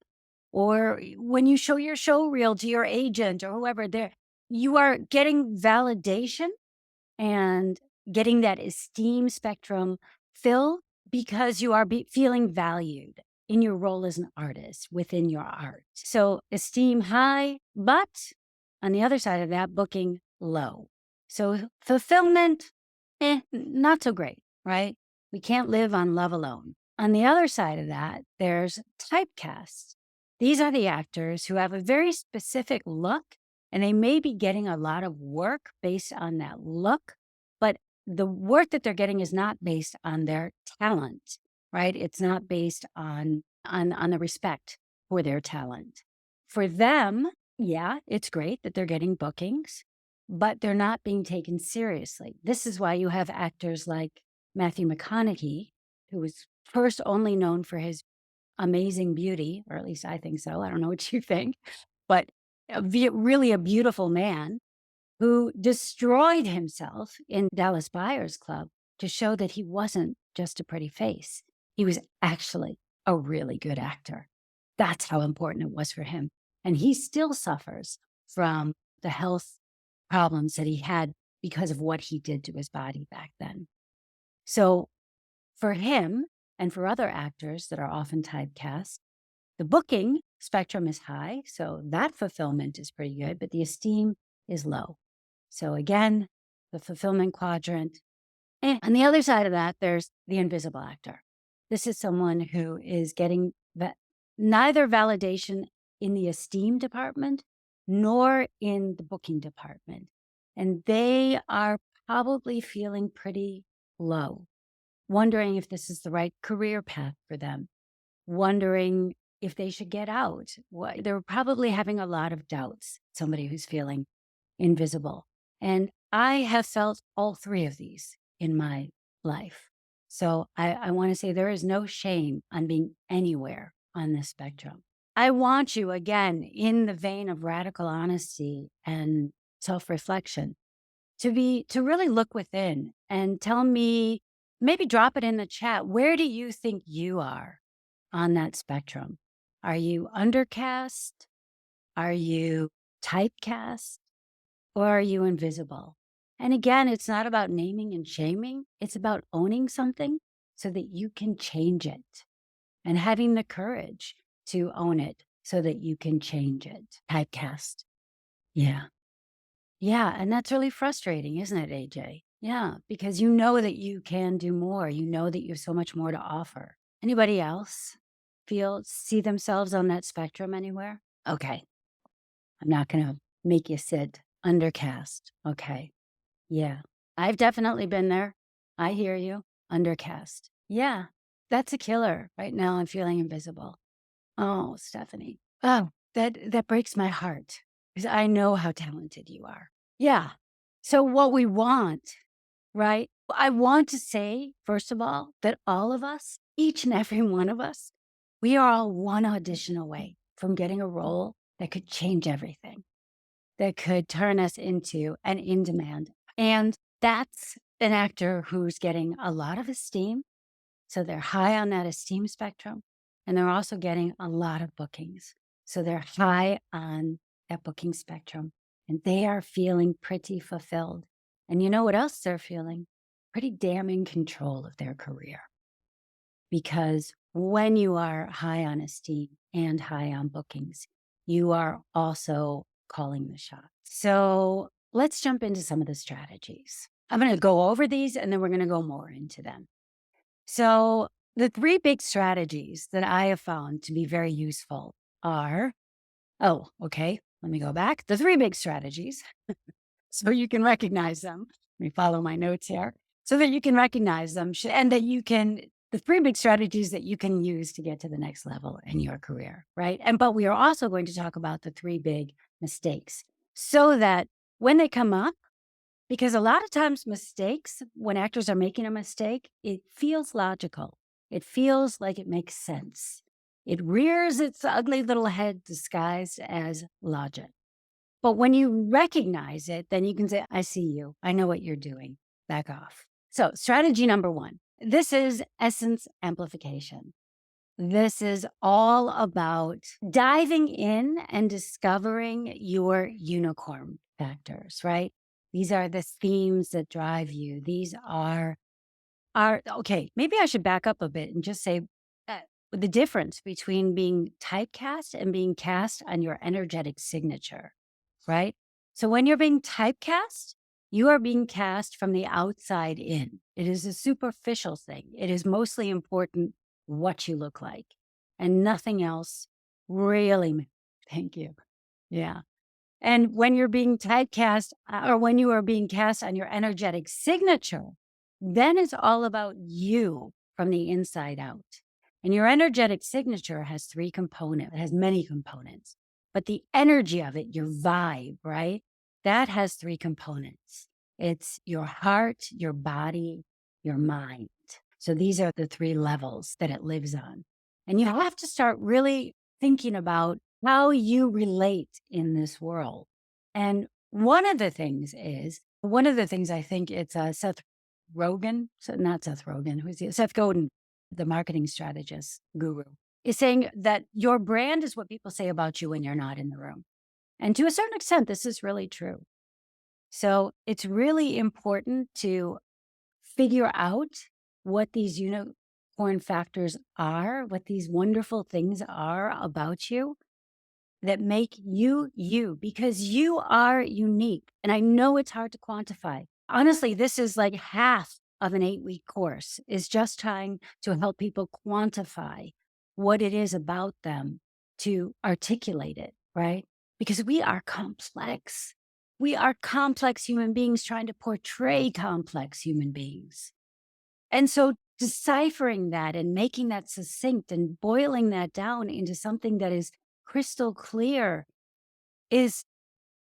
Or when you show your show reel to your agent or whoever, you are getting validation and getting that esteem spectrum fill because you are feeling valued in your role as an artist within your art. So esteem high, but on the other side of that, booking low. So fulfillment, not so great, right? We can't live on love alone. On the other side of that, there's typecasts. These are the actors who have a very specific look and they may be getting a lot of work based on that look, but the work that they're getting is not based on their talent, right? It's not based on the respect for their talent. For them, yeah, it's great that they're getting bookings, but they're not being taken seriously. This is why you have actors like Matthew McConaughey, who was first only known for his amazing beauty, or at least I think so. I don't know what you think, but really a beautiful man who destroyed himself in Dallas Buyers Club to show that he wasn't just a pretty face. He was actually a really good actor. That's how important it was for him. And he still suffers from the health problems that he had because of what he did to his body back then. So for him and for other actors that are often typecast, the booking spectrum is high. So that fulfillment is pretty good, but the esteem is low. So again, the fulfillment quadrant. On the other side of that, there's the invisible actor. This is someone who is getting neither validation in the esteem department nor in the booking department. And they are probably feeling pretty low, wondering if this is the right career path for them, wondering if they should get out. They're probably having a lot of doubts, somebody who's feeling invisible. And I have felt all three of these in my life. So I want to say there is no shame on being anywhere on this spectrum. I want you, again, in the vein of radical honesty and self reflection, to really look within and tell me, maybe drop it in the chat. Where do you think you are on that spectrum? Are you undercast? Are you typecast? Or are you invisible? And again, it's not about naming and shaming. It's about owning something so that you can change it and having the courage to own it so that you can change it. Typecast. Yeah. Yeah. And that's really frustrating, isn't it, AJ? Yeah. Because you know that you can do more. You know that you have so much more to offer. Anybody else see themselves on that spectrum anywhere? Okay. I'm not going to make you sit undercast. Okay. Yeah. I've definitely been there. I hear you. Undercast. Yeah. That's a killer. Right now I'm feeling invisible. Oh, Stephanie. Oh, that breaks my heart because I know how talented you are. Yeah. So what we want, right? I want to say, first of all, that all of us, each and every one of us, we are all one audition away from getting a role that could change everything, that could turn us into an in demand. And that's an actor who's getting a lot of esteem. So they're high on that esteem spectrum. And they're also getting a lot of bookings. So they're high on that booking spectrum. And they are feeling pretty fulfilled. And you know what else they're feeling? Pretty damn in control of their career. Because when you are high on esteem and high on bookings, you are also calling the shots. So let's jump into some of the strategies. I'm going to go over these and then we're going to go more into them. So the three big strategies that I have found to be very useful are, let me go back. The three big strategies, so you can recognize them. Let me follow my notes here so that you can recognize them and that you can, the three big strategies that you can use to get to the next level in your career, right? But we are also going to talk about the three big mistakes so that when they come up, because a lot of times mistakes, when actors are making a mistake, it feels logical. It feels like it makes sense. It rears its ugly little head disguised as logic. But when you recognize it, then you can say, I see you. I know what you're doing. Back off. So strategy number one, this is essence amplification. This is all about diving in and discovering your unicorn factors, right? These are the themes that drive you. These are okay. Maybe I should back up a bit and just say the difference between being typecast and being cast on your energetic signature, right? So when you're being typecast, you are being cast from the outside in. It is a superficial thing. It is mostly important what you look like and nothing else really. Thank you. Yeah. And when you're being typecast or when you are being cast on your energetic signature, then it's all about you from the inside out. And your energetic signature has three components, it has many components, but the energy of it, your vibe, right? That has three components. It's your heart, your body, your mind. So these are the three levels that it lives on. And you have to start really thinking about how you relate in this world. And one of the things I think it's Seth Rogen, so not Seth Rogen, Seth Godin, the marketing strategist guru, is saying that your brand is what people say about you when you're not in the room. And to a certain extent, this is really true. So it's really important to figure out what these unicorn factors are, what these wonderful things are about you that make you you, because you are unique. And I know it's hard to quantify. Honestly, this is like half of an 8-week course, is just trying to help people quantify what it is about them to articulate it, right? Because we are complex. We are complex human beings trying to portray complex human beings. And so deciphering that and making that succinct and boiling that down into something that is crystal clear is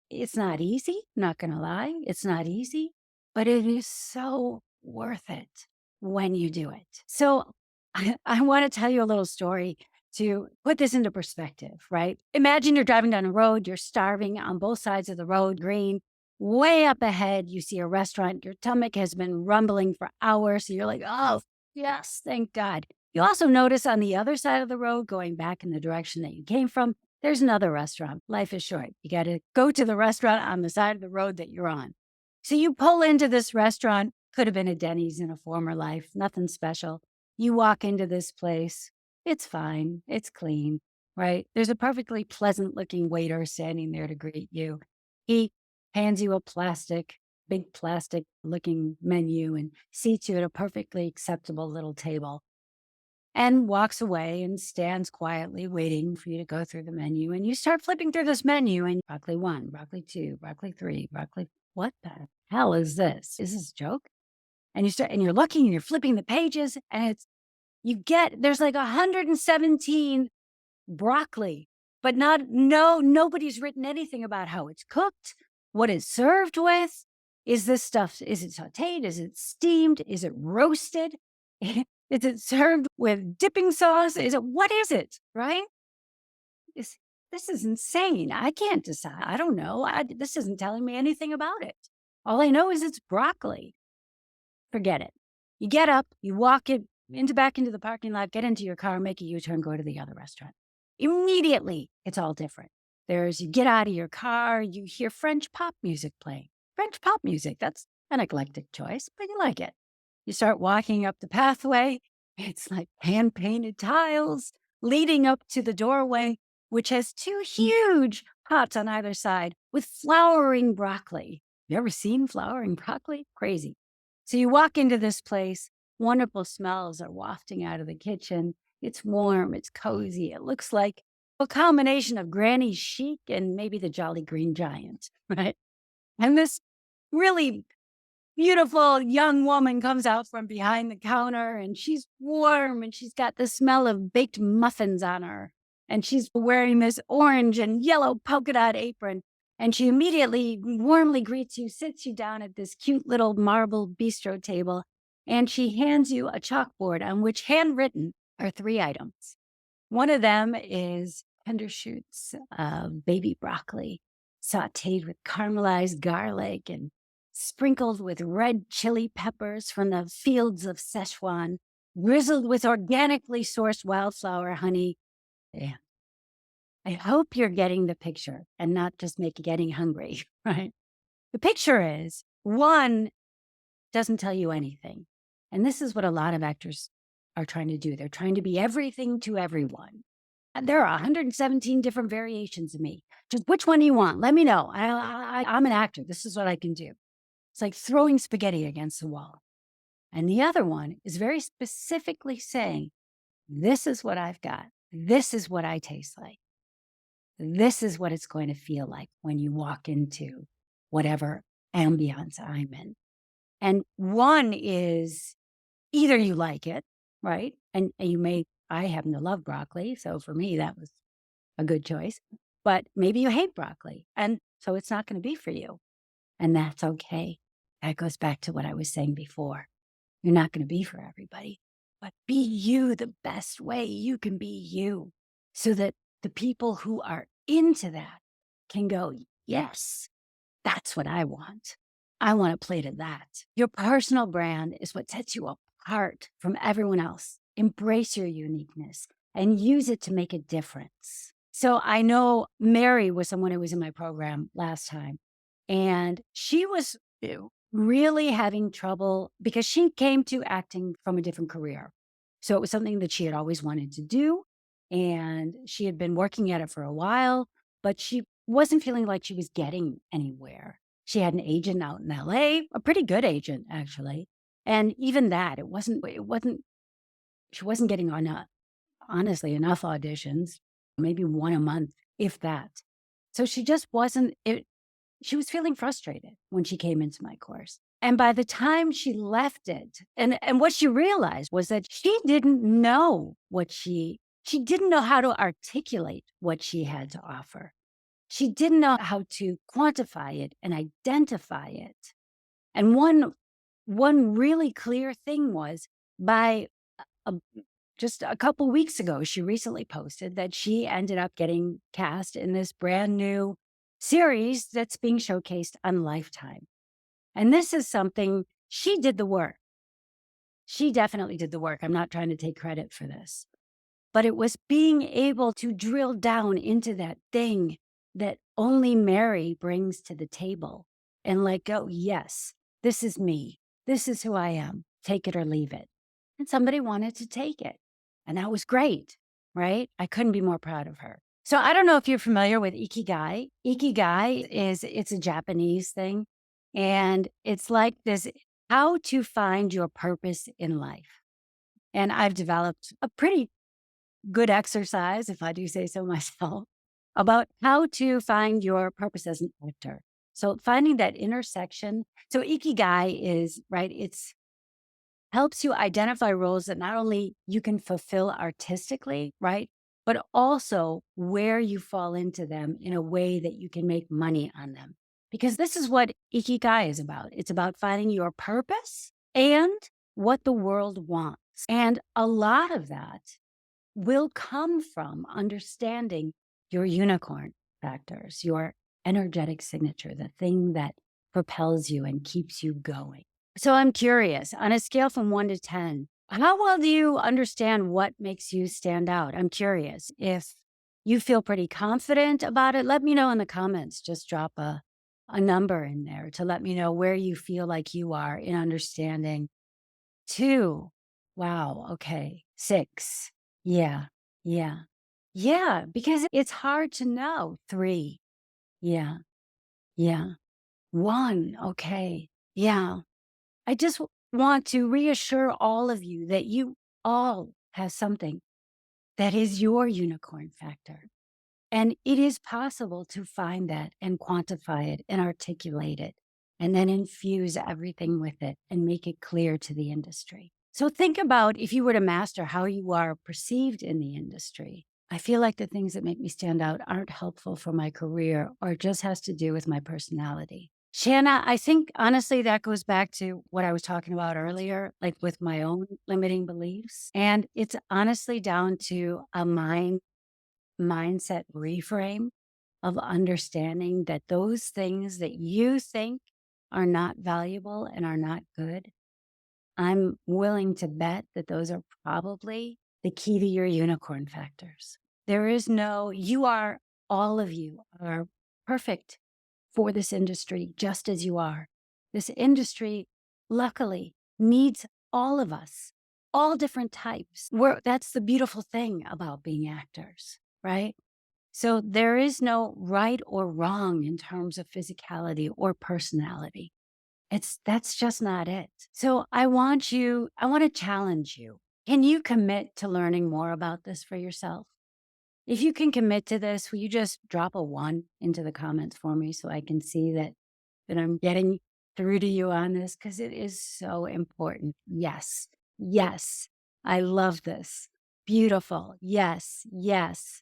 it's not easy, not gonna lie, it's not easy, but it is so worth it when you do it. So I wanna tell you a little story to put this into perspective, right? Imagine you're driving down a road, you're starving on both sides of the road, green. Way up ahead, you see a restaurant, your stomach has been rumbling for hours, so you're like, "Oh, yes, thank God." You also notice on the other side of the road, going back in the direction that you came from, there's another restaurant. Life is short. You got to go to the restaurant on the side of the road that you're on. So you pull into this restaurant, could have been a Denny's in a former life, nothing special. You walk into this place, it's fine, it's clean, right? There's a perfectly pleasant looking waiter standing there to greet you. He hands you a big plastic looking menu and seats you at a perfectly acceptable little table and walks away and stands quietly waiting for you to go through the menu. And you start flipping through this menu and broccoli one, broccoli two, broccoli three, broccoli. What the hell is this? Is this a joke? And you're looking and you're flipping the pages and there's like 117 broccoli, but nobody's written anything about how it's cooked, what it's served with. Is this stuff, is it sauteed? Is it steamed? Is it roasted? Is it served with dipping sauce? What is it, right? Is This is insane. I can't decide. I don't know. This isn't telling me anything about it. All I know is it's broccoli. Forget it. You get up, you walk it back into the parking lot, get into your car, make a U-turn, go to the other restaurant. Immediately, it's all different. You get out of your car, you hear French pop music playing. French pop music, that's an eclectic choice, but you like it. You start walking up the pathway. It's like hand-painted tiles leading up to the doorway, which has two huge pots on either side with flowering broccoli. You ever seen flowering broccoli? Crazy. So you walk into this place, wonderful smells are wafting out of the kitchen. It's warm, it's cozy. It looks like a combination of Granny Chic and maybe the Jolly Green Giant, right? And this really beautiful young woman comes out from behind the counter and she's warm and she's got the smell of baked muffins on her. And she's wearing this orange and yellow polka dot apron. And she immediately warmly greets you, sits you down at this cute little marble bistro table, and she hands you a chalkboard on which handwritten are 3 items. One of them is tender shoots of baby broccoli, sauteed with caramelized garlic and sprinkled with red chili peppers from the fields of Szechuan, drizzled with organically sourced wildflower honey. Yeah. I hope you're getting the picture and not just getting hungry, right? The picture is one doesn't tell you anything. And this is what a lot of actors are trying to do. They're trying to be everything to everyone. And there are 117 different variations of me. Just which one do you want? Let me know. I'm an actor. This is what I can do. It's like throwing spaghetti against the wall. And the other one is very specifically saying, this is what I've got. This is what I taste like. This is what it's going to feel like when you walk into whatever ambiance I'm in. And one is either you like it, right? And I happen to love broccoli. So for me, that was a good choice. But maybe you hate broccoli. And so it's not going to be for you. And that's okay. That goes back to what I was saying before. You're not going to be for everybody, but be you the best way you can be you so that the people who are into that can go, yes, that's what I want. I want to play to that. Your personal brand is what sets you apart from everyone else. Embrace your uniqueness and use it to make a difference. So I know Mary was someone who was in my program last time, and she was really having trouble because she came to acting from a different career. So it was something that she had always wanted to do. And she had been working at it for a while, but she wasn't feeling like she was getting anywhere. She had an agent out in LA, a pretty good agent, actually. And even that, she wasn't getting on, honestly, enough auditions, maybe one a month, if that. So she just wasn't, she was feeling frustrated when she came into my course. And by the time she left it, and what she realized was that she didn't know she didn't know how to articulate what she had to offer. She didn't know how to quantify it and identify it. And one really clear thing was by a, just a couple weeks ago, she recently posted that she ended up getting cast in this brand new series that's being showcased on Lifetime. And this is something she did the work. She definitely did the work. I'm not trying to take credit for this, but it was being able to drill down into that thing that only Mary brings to the table and let go. Yes, this is me. This is who I am. Take it or leave it. And somebody wanted to take it. And that was great, right? I couldn't be more proud of her. So I don't know if you're familiar with Ikigai. Ikigai it's a Japanese thing. And it's like this, how to find your purpose in life. And I've developed a pretty good exercise, if I do say so myself, about how to find your purpose as an actor. So finding that intersection. So Ikigai is, right, it's helps you identify roles that not only you can fulfill artistically, right, but also where you fall into them in a way that you can make money on them. Because this is what Ikigai is about. It's about finding your purpose and what the world wants. And a lot of that will come from understanding your unicorn factors, your energetic signature, the thing that propels you and keeps you going. So I'm curious, on a scale from 1 to 10, how well do you understand what makes you stand out? I'm curious. If you feel pretty confident about it, let me know in the comments. Just drop a number in there to let me know where you feel like you are in understanding. 2. Wow. Okay. 6. Yeah. Yeah. Yeah. Because it's hard to know. 3. Yeah. Yeah. 1. Okay. Yeah. I just want to reassure all of you that you all have something that is your unicorn factor. And it is possible to find that and quantify it and articulate it and then infuse everything with it and make it clear to the industry. So think about if you were to master how you are perceived in the industry. I feel like the things that make me stand out aren't helpful for my career or it just has to do with my personality. Shanna, I think honestly that goes back to what I was talking about earlier, like with my own limiting beliefs. And it's honestly down to a mindset reframe of understanding that those things that you think are not valuable and are not good, I'm willing to bet that those are probably the key to your unicorn factors. There is no, all of you are perfect for this industry just as you are. This industry, luckily, needs all of us, all different types. That's the beautiful thing about being actors, right? So there is no right or wrong in terms of physicality or personality. That's just not it. So I want to challenge you. Can you commit to learning more about this for yourself? If you can commit to this, will you just drop a 1 into the comments for me so I can see that I'm getting through to you on this? Because it is so important. Yes. Yes. I love this. Beautiful. Yes. Yes.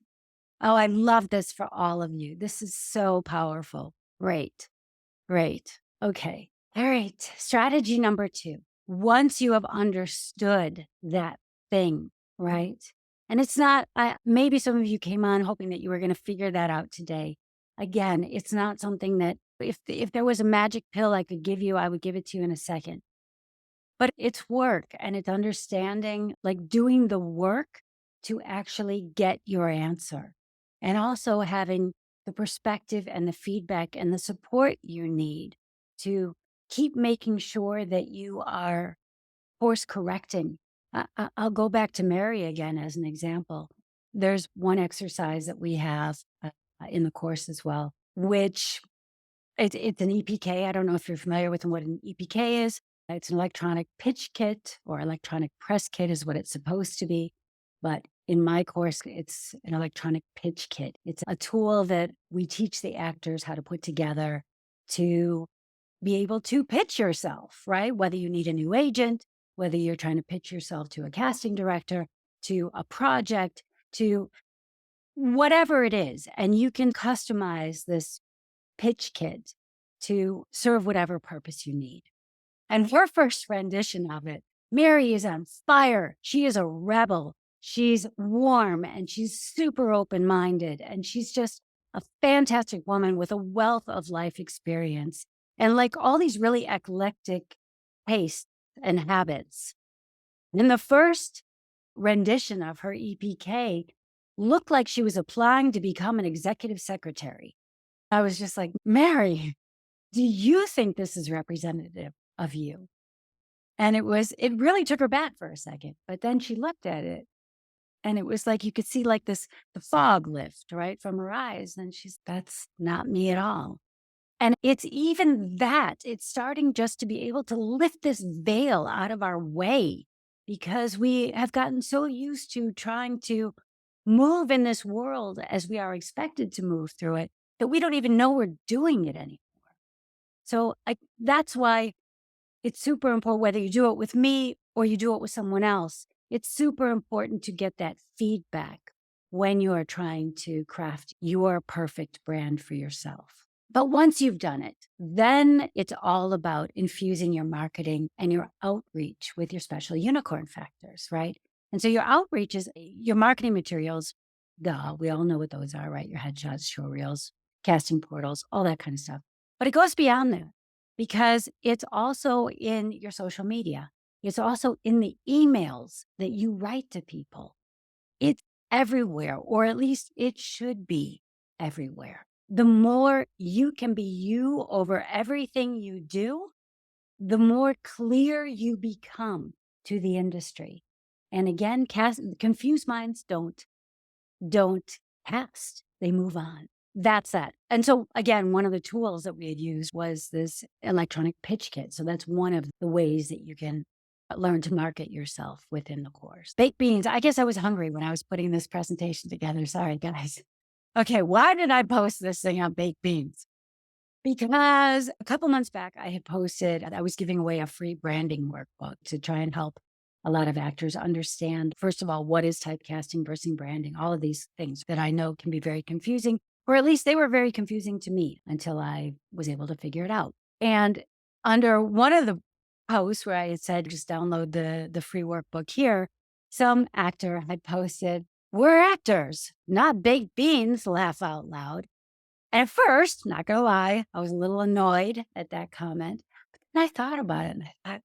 Oh, I love this for all of you. This is so powerful. Great. Great. Okay. All right. Strategy number 2. Once you have understood that thing, right? And it's not, maybe some of you came on hoping that you were going to figure that out today. Again, it's not something that if there was a magic pill I could give you, I would give it to you in a second. But it's work and it's understanding, like doing the work to actually get your answer. And also having the perspective and the feedback and the support you need to keep making sure that you are course correcting. I'll go back to Mary again as an example. There's one exercise that we have in the course as well, which it's an EPK. I don't know if you're familiar with what an EPK is. It's an electronic pitch kit or electronic press kit is what it's supposed to be. But in my course, it's an electronic pitch kit. It's a tool that we teach the actors how to put together to be able to pitch yourself, right? Whether you need a new agent, whether you're trying to pitch yourself to a casting director, to a project, to whatever it is. And you can customize this pitch kit to serve whatever purpose you need. And her first rendition of it, Mary is on fire. She is a rebel. She's warm and she's super open minded. And she's just a fantastic woman with a wealth of life experience and like all these really eclectic tastes and habits. And the first rendition of her EPK looked like she was applying to become an executive secretary. I was just like, Mary, do you think this is representative of you? And it really took her back for a second, but then she looked at it and it was like, you could see like the fog lift, right, from her eyes. And that's not me at all. And it's even that, it's starting just to be able to lift this veil out of our way because we have gotten so used to trying to move in this world as we are expected to move through it that we don't even know we're doing it anymore. So that's why it's super important, whether you do it with me or you do it with someone else, it's super important to get that feedback when you are trying to craft your perfect brand for yourself. But once you've done it, then it's all about infusing your marketing and your outreach with your special unicorn factors, right? And so your outreach is your marketing materials. Duh, we all know what those are, right? Your headshots, show reels, casting portals, all that kind of stuff. But it goes beyond that because it's also in your social media. It's also in the emails that you write to people. It's everywhere, or at least it should be everywhere. The more you can be you over everything you do, the more clear you become to the industry. And again, confused minds don't cast, they move on. That's that. And so again, one of the tools that we had used was this electronic pitch kit. So that's one of the ways that you can learn to market yourself within the course. Baked beans. I guess I was hungry when I was putting this presentation together. Sorry, guys. Okay, why did I post this thing on baked beans? Because a couple months back, I had posted, I was giving away a free branding workbook to try and help a lot of actors understand, first of all, what is typecasting versus branding, all of these things that I know can be very confusing, or at least they were very confusing to me until I was able to figure it out. And under one of the posts where I had said, just download the free workbook here, some actor had posted, "We're actors, not baked beans," laugh out loud. And at first, not gonna lie, I was a little annoyed at that comment. But then I thought about it and I thought,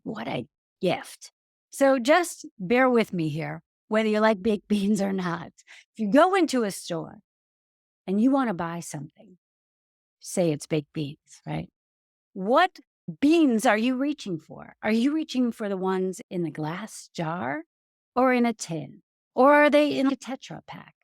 what a gift. So just bear with me here, whether you like baked beans or not. If you go into a store and you want to buy something, say it's baked beans, right? What beans are you reaching for? Are you reaching for the ones in the glass jar or in a tin? Or are they in a Tetra Pak?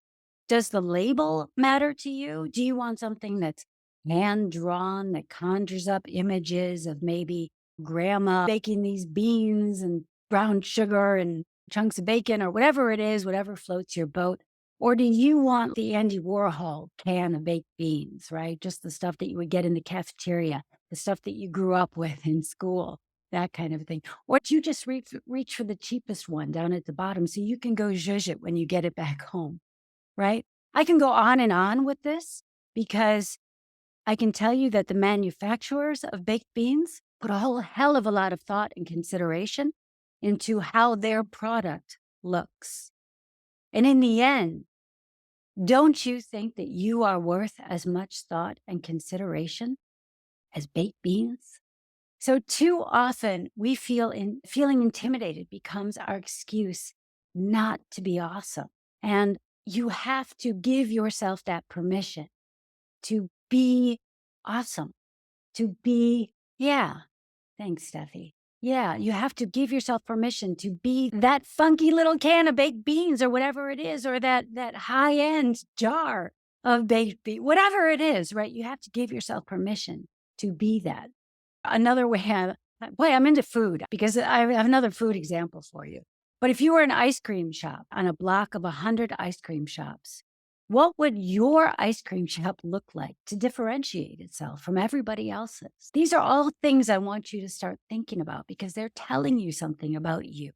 Does the label matter to you? Do you want something that's hand-drawn, that conjures up images of maybe grandma baking these beans and brown sugar and chunks of bacon or whatever it is, whatever floats your boat? Or do you want the Andy Warhol can of baked beans, right? Just the stuff that you would get in the cafeteria, the stuff that you grew up with in school, that kind of thing. Or do you just reach for the cheapest one down at the bottom so you can go zhuzh it when you get it back home? Right? I can go on and on with this because I can tell you that the manufacturers of baked beans put a whole hell of a lot of thought and consideration into how their product looks. And in the end, don't you think that you are worth as much thought and consideration as baked beans? So too often we feeling intimidated becomes our excuse not to be awesome. And you have to give yourself that permission to be awesome, to be, yeah, thanks, Steffi. Yeah, you have to give yourself permission to be that funky little can of baked beans or whatever it is, or that high-end jar of baked beans, whatever it is, right? You have to give yourself permission to be that. Another way, boy, I'm into food because I have another food example for you. But if you were an ice cream shop on a block of 100 ice cream shops, What would your ice cream shop look like to differentiate itself from everybody else's? These are all things I want you to start thinking about because they're telling you something about you,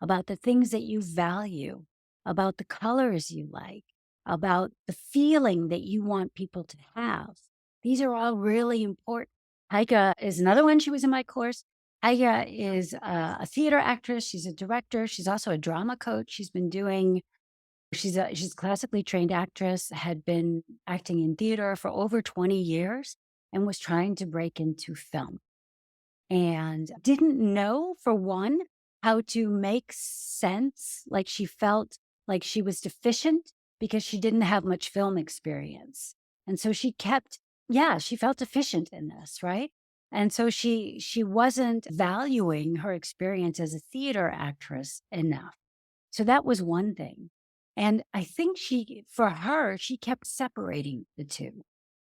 about the things that you value, about the colors you like, about the feeling that you want people to have. These are all really important. Heike is another one. She was in my course. Heike is a theater actress. She's a director. She's also a drama coach. She's a classically trained actress, had been acting in theater for over 20 years and was trying to break into film and didn't know, for one, how to make sense. Like she felt like she was deficient because she didn't have much film experience. And so she felt deficient in this, right? And so she wasn't valuing her experience as a theater actress enough. So that was one thing. And I think for her, she kept separating the two,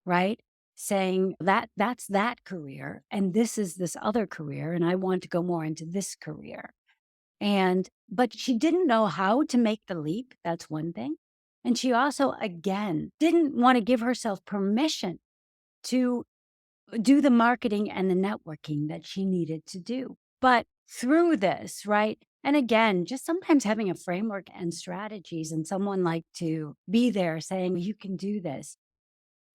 right? Saying that's that career and this is this other career. And I want to go more into this career. But she didn't know how to make the leap. That's one thing. And she also, again, didn't want to give herself permission to do the marketing and the networking that she needed to do. But through this, right? And again, just sometimes having a framework and strategies and someone like to be there saying, you can do this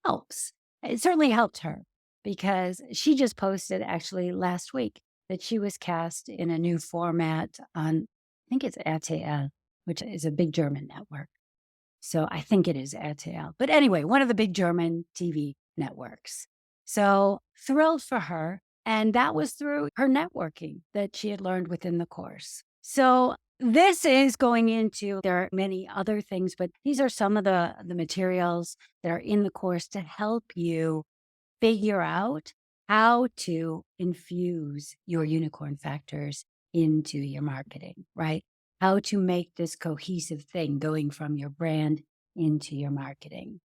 helps. It certainly helped her because she just posted actually last week that she was cast in a new format on, I think it's RTL, which is a big German network. So I think it is RTL. But anyway, one of the big German TV networks. So thrilled for her. And that was through her networking that she had learned within the course. So this is going into, there are many other things, but these are some of the materials that are in the course to help you figure out how to infuse your unicorn factors into your marketing, right? How to make this cohesive thing going from your brand into your marketing.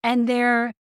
And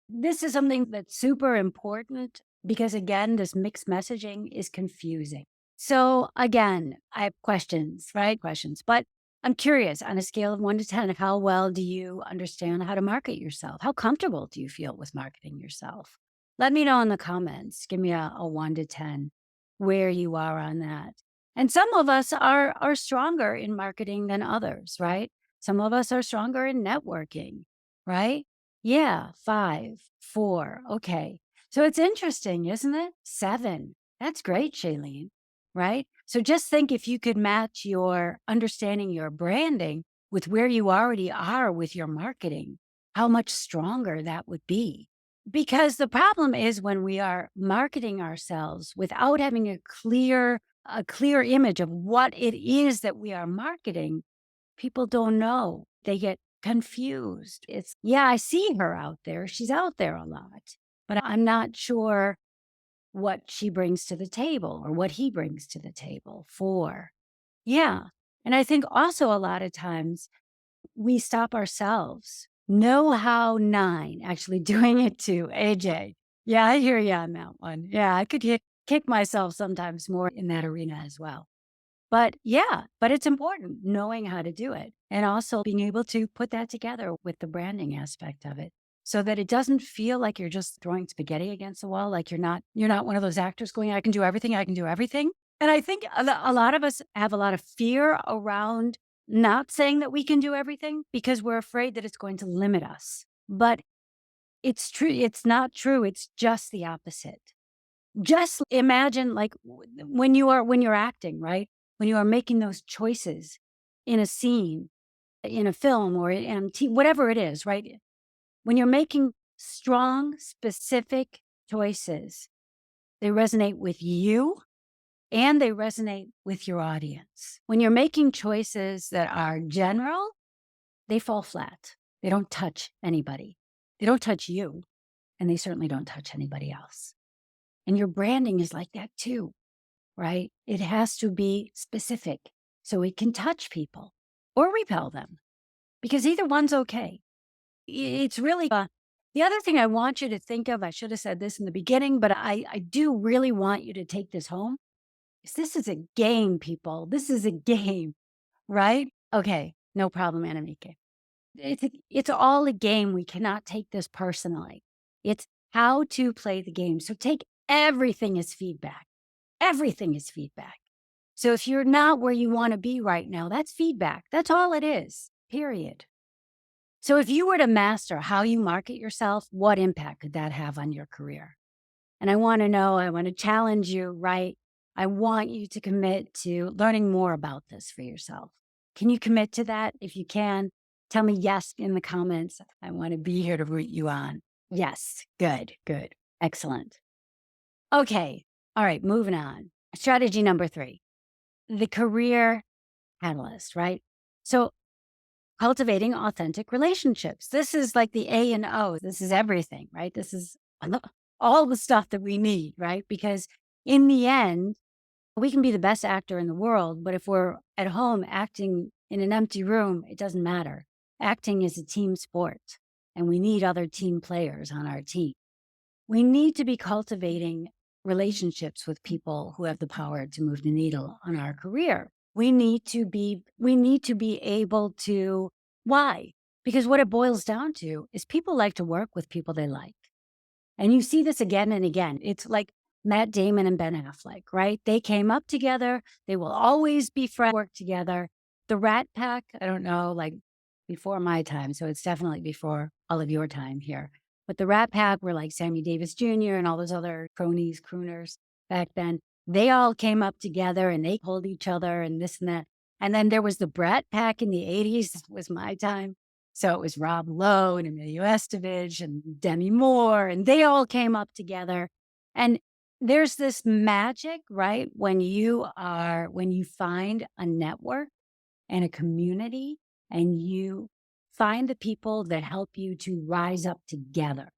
this is something that's super important because, again, this mixed messaging is confusing. So, again, I have questions, right? Questions, but I'm curious on a scale of 1 to 10, how well do you understand how to market yourself? How comfortable do you feel with marketing yourself? Let me know in the comments. Give me a 1 to 10 where you are on that. And some of us are stronger in marketing than others, right? Some of us are stronger in networking, right? Yeah, 5, 4. Okay. So it's interesting, isn't it? 7. That's great, Shailene, right? So just think if you could match your understanding your branding with where you already are with your marketing, how much stronger that would be. Because the problem is when we are marketing ourselves without having a clear image of what it is that we are marketing, people don't know. They get confused. Yeah, I see her out there. She's out there a lot, but I'm not sure what she brings to the table or what he brings to the table for. Yeah. And I think also a lot of times we stop ourselves. Know how 9 actually doing it too. AJ. Yeah, I hear you on that one. Yeah, I could kick myself sometimes more in that arena as well. But yeah, but it's important knowing how to do it and also being able to put that together with the branding aspect of it so that it doesn't feel like you're just throwing spaghetti against the wall. Like you're not one of those actors going, I can do everything. I can do everything. And I think a lot of us have a lot of fear around not saying that we can do everything because we're afraid that it's going to limit us. But it's true. It's not true. It's just the opposite. Just imagine like when you're acting, right? When you are making those choices in a scene, in a film or in whatever it is, right? When you're making strong, specific choices, they resonate with you and they resonate with your audience. When you're making choices that are general, they fall flat. They don't touch anybody. They don't touch you, and they certainly don't touch anybody else. And your branding is like that too, right? It has to be specific so it can touch people or repel them because either one's okay. It's really the other thing I want you to think of. I should have said this in the beginning, but I do really want you to take this home. Is this is a game, people. This is a game, right? Okay, no problem, Anamike. it's all a game. We cannot take this personally. It's how to play the game. So take everything as feedback. Everything is feedback. So if you're not where you want to be right now, that's feedback. That's all it is, period. So if you were to master how you market yourself, what impact could that have on your career? And I want to know, I want to challenge you, right? I want you to commit to learning more about this for yourself. Can you commit to that? If you can, tell me yes in the comments. I want to be here to root you on. Yes. Good, good. Excellent. Okay. All right. Moving on. Strategy number 3, the career catalyst, right? So cultivating authentic relationships. This is like the A and O. This is everything, right? This is all the stuff that we need, right? Because in the end, we can be the best actor in the world, but if we're at home acting in an empty room, it doesn't matter. Acting is a team sport, and we need other team players on our team. We need to be cultivating relationships with people who have the power to move the needle on our career. We need to be able to, why? Because what it boils down to is people like to work with people they like. And you see this again and again. It's like Matt Damon and Ben Affleck, right? They came up together. They will always be friends, work together. The Rat Pack, I don't know, like before my time. So it's definitely before all of your time here. But the Rat Pack were like Sammy Davis Jr. and all those other cronies, crooners back then. They all came up together and they pulled each other and this and that. And then there was the Brat Pack in the 80s. This was my time. So it was Rob Lowe and Emilio Estevez and Demi Moore, and they all came up together. And there's this magic, right? When you find a network and a community and you find the people that help you to rise up together.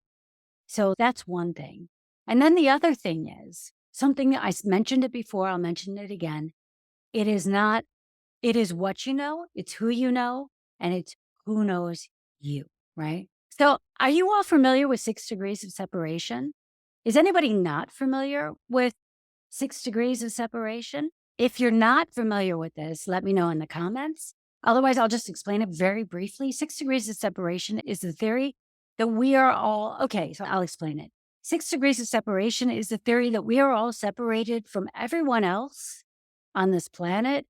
So that's one thing. And then the other thing is something that mentioned it before, I'll mention it again. It is not, it is what you know, it's who you know, and it's who knows you, right? So are you all familiar with 6 degrees of separation? Is anybody not familiar with 6 degrees of separation? If you're not familiar with this, let me know in the comments. Otherwise, I'll just explain it very briefly. 6 degrees of separation is the theory that we are all, okay, so I'll explain it. 6 degrees of separation is the theory that we are all separated from everyone else on this planet,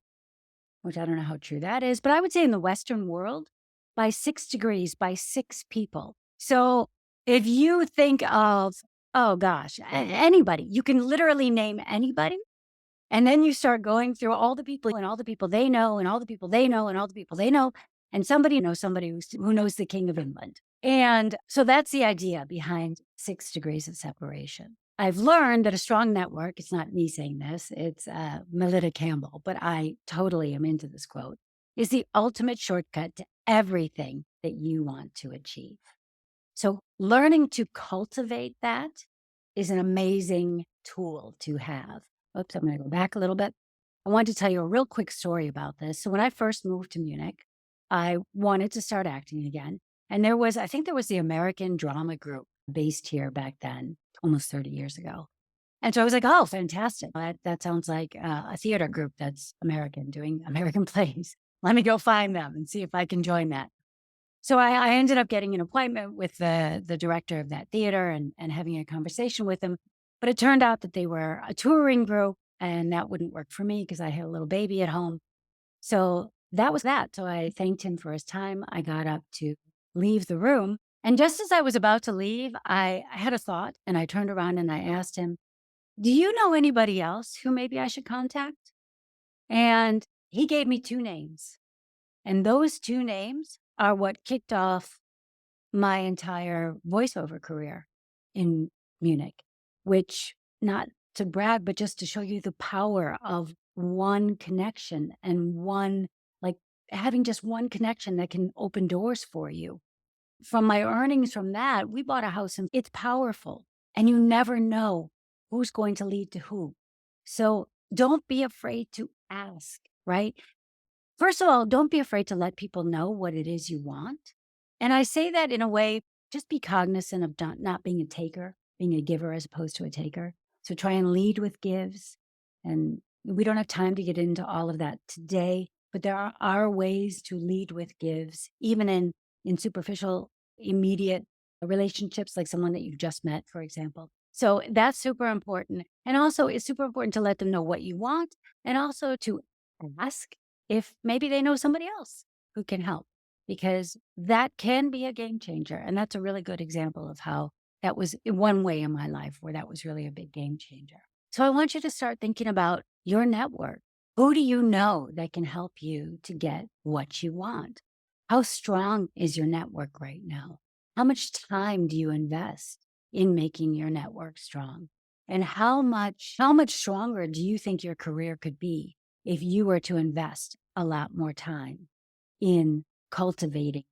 which I don't know how true that is, but I would say in the Western world, by 6 degrees, by 6 people. So if you think of, oh gosh, anybody, you can literally name anybody. And then you start going through all the people and all the people they know and all the people they know and all the people they know. And somebody knows somebody who knows the King of England. And so that's the idea behind 6 degrees of separation. I've learned that a strong network, it's not me saying this, it's Melita Campbell, but I totally am into this quote, is the ultimate shortcut to everything that you want to achieve. So learning to cultivate that is an amazing tool to have. Oops, I'm going to go back a little bit. I want to tell you a real quick story about this. So when I first moved to Munich, I wanted to start acting again. And I think there was the American Drama Group based here back then, almost 30 years ago. And so I was like, oh, fantastic. That sounds like a theater group that's American, doing American plays. Let me go find them and see if I can join that. So I ended up getting an appointment with the director of that theater and having a conversation with him. But it turned out that they were a touring group and that wouldn't work for me because I had a little baby at home. So that was that. So I thanked him for his time. I got up to leave the room. And just as I was about to leave, I had a thought and I turned around and I asked him, do you know anybody else who maybe I should contact? And he gave me 2 names. And those 2 names are what kicked off my entire voiceover career in Munich, which, not to brag, but just to show you the power of one connection and like having just one connection that can open doors for you. From my earnings from that, we bought a house and it's powerful and you never know who's going to lead to who. So don't be afraid to ask, right? First of all, don't be afraid to let people know what it is you want. And I say that in a way, just be cognizant of not being a taker, being a giver as opposed to a taker. So try and lead with gives. And we don't have time to get into all of that today, but there are ways to lead with gives, even in in superficial, immediate relationships, like someone that you've just met, for example. So that's super important. And also, it's super important to let them know what you want and also to ask if maybe they know somebody else who can help, because that can be a game changer. And that's a really good example of how that was one way in my life where that was really a big game changer. So I want you to start thinking about your network. Who do you know that can help you to get what you want? How strong is your network right now? How much time do you invest in making your network strong? And how much stronger do you think your career could be if you were to invest a lot more time in cultivating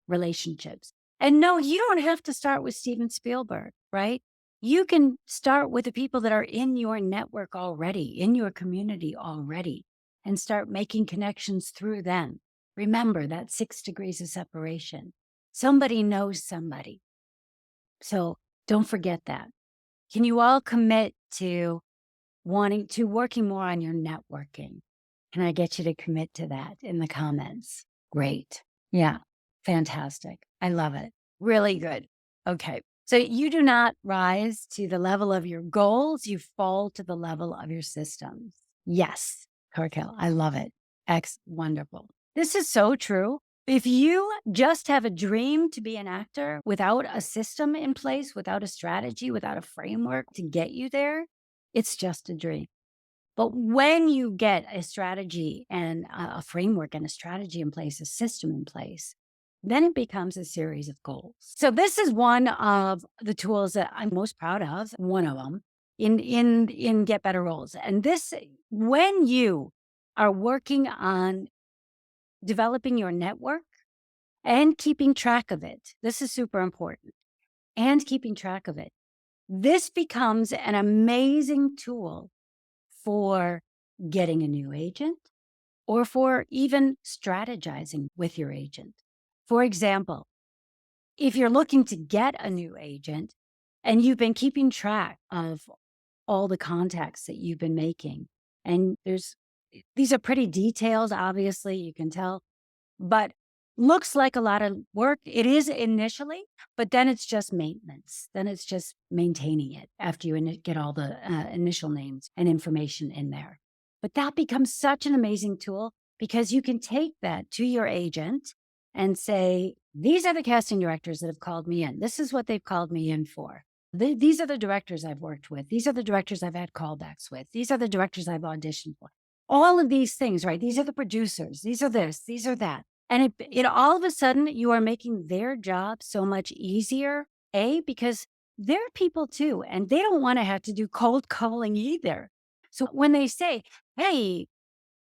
relationships? And no, you don't have to start with Steven Spielberg, right? You can start with the people that are in your network already, in your community already, and start making connections through them. Remember that 6 degrees of separation. Somebody knows somebody. So don't forget that. Can you all commit to working more on your networking? Can I get you to commit to that in the comments? Great. Yeah. Fantastic. I love it. Really good. Okay. So you do not rise to the level of your goals, you fall to the level of your systems. Yes, Carkel, I love it. Wonderful. This is so true. If you just have a dream to be an actor without a system in place, without a strategy, without a framework to get you there, it's just a dream. But when you get a strategy and a framework and a strategy in place, a system in place, then it becomes a series of goals. So this is one of the tools that I'm most proud of, one of them in Get Better Roles. And this, when you are working on developing your network and keeping track of it, this is super important, and keeping track of it, this becomes an amazing tool for getting a new agent or for even strategizing with your agent. For example, if you're looking to get a new agent and you've been keeping track of all the contacts that you've been making, and these are pretty detailed, obviously, you can tell, but looks like a lot of work. It is initially, but then it's just maintenance. Then it's just maintaining it after you get all the initial names and information in there. But that becomes such an amazing tool because you can take that to your agent and say, these are the casting directors that have called me in. This is what they've called me in for. These are the directors I've worked with. These are the directors I've had callbacks with. These are the directors I've auditioned for. All of these things, right? These are the producers. These are this, these are that. And it all of a sudden, you are making their job so much easier, because they're people too, and they don't want to have to do cold calling either. So when they say, hey,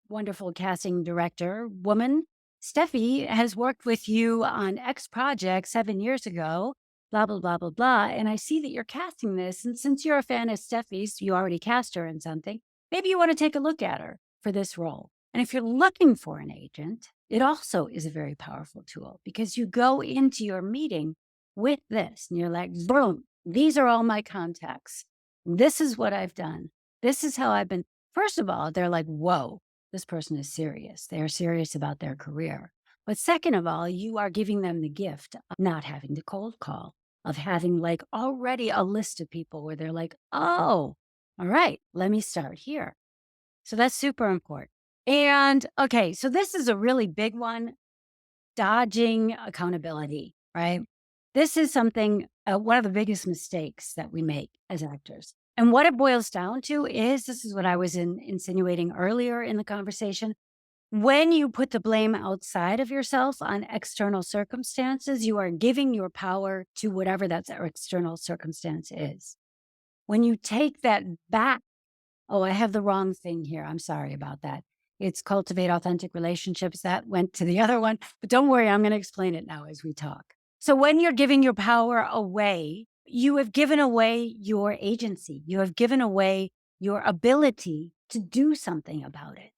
wonderful casting director woman, Steffi has worked with you on X project 7 years ago, blah, blah, blah, blah, blah. And I see that you're casting this. And since you're a fan of Steffi's, you already cast her in something, maybe you want to take a look at her for this role. And if you're looking for an agent, it also is a very powerful tool because you go into your meeting with this and you're like, boom, these are all my contacts. This is what I've done. This is how I've been. First of all, they're like, whoa, this person is serious. They're serious about their career. But second of all, you are giving them the gift of not having to cold call, of having like already a list of people where they're like, oh, all right, let me start here. So that's super important. And okay, so this is a really big one, dodging accountability, right? This is something, one of the biggest mistakes that we make as actors. And what it boils down to is this is what I was insinuating earlier in the conversation. When you put the blame outside of yourself on external circumstances, you are giving your power to whatever that external circumstance is. When you take that back, oh, I have the wrong thing here. I'm sorry about that. It's cultivate authentic relationships. That went to the other one, but don't worry, I'm going to explain it now as we talk. So when you're giving your power away, you have given away your agency. You have given away your ability to do something about it.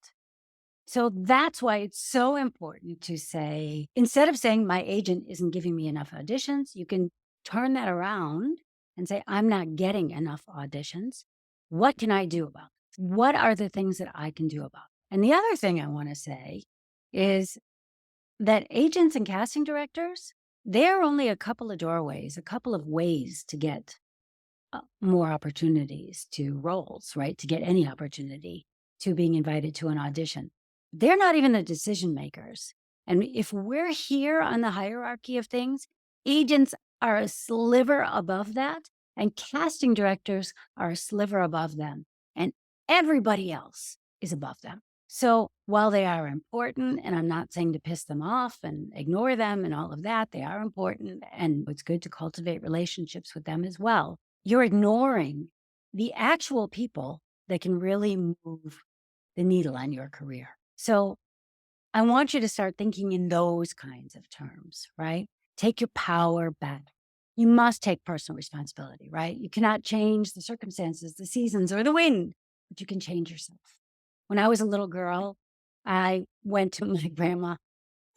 So that's why it's so important to say, instead of saying my agent isn't giving me enough auditions, you can turn that around and say, I'm not getting enough auditions. What can I do about it? What are the things that I can do about it? And the other thing I want to say is that agents and casting directors, they're only a couple of doorways, a couple of ways to get more opportunities to roles, right? To get any opportunity to being invited to an audition. They're not even the decision makers. And if we're here on the hierarchy of things, agents are a sliver above that, and casting directors are a sliver above them, and everybody else is above them. So while they are important, and I'm not saying to piss them off and ignore them and all of that, they are important, and it's good to cultivate relationships with them as well. You're ignoring the actual people that can really move the needle on your career. So I want you to start thinking in those kinds of terms, right? Take your power back. You must take personal responsibility, right? You cannot change the circumstances, the seasons, or the wind, but you can change yourself. When I was a little girl, I went to my grandma.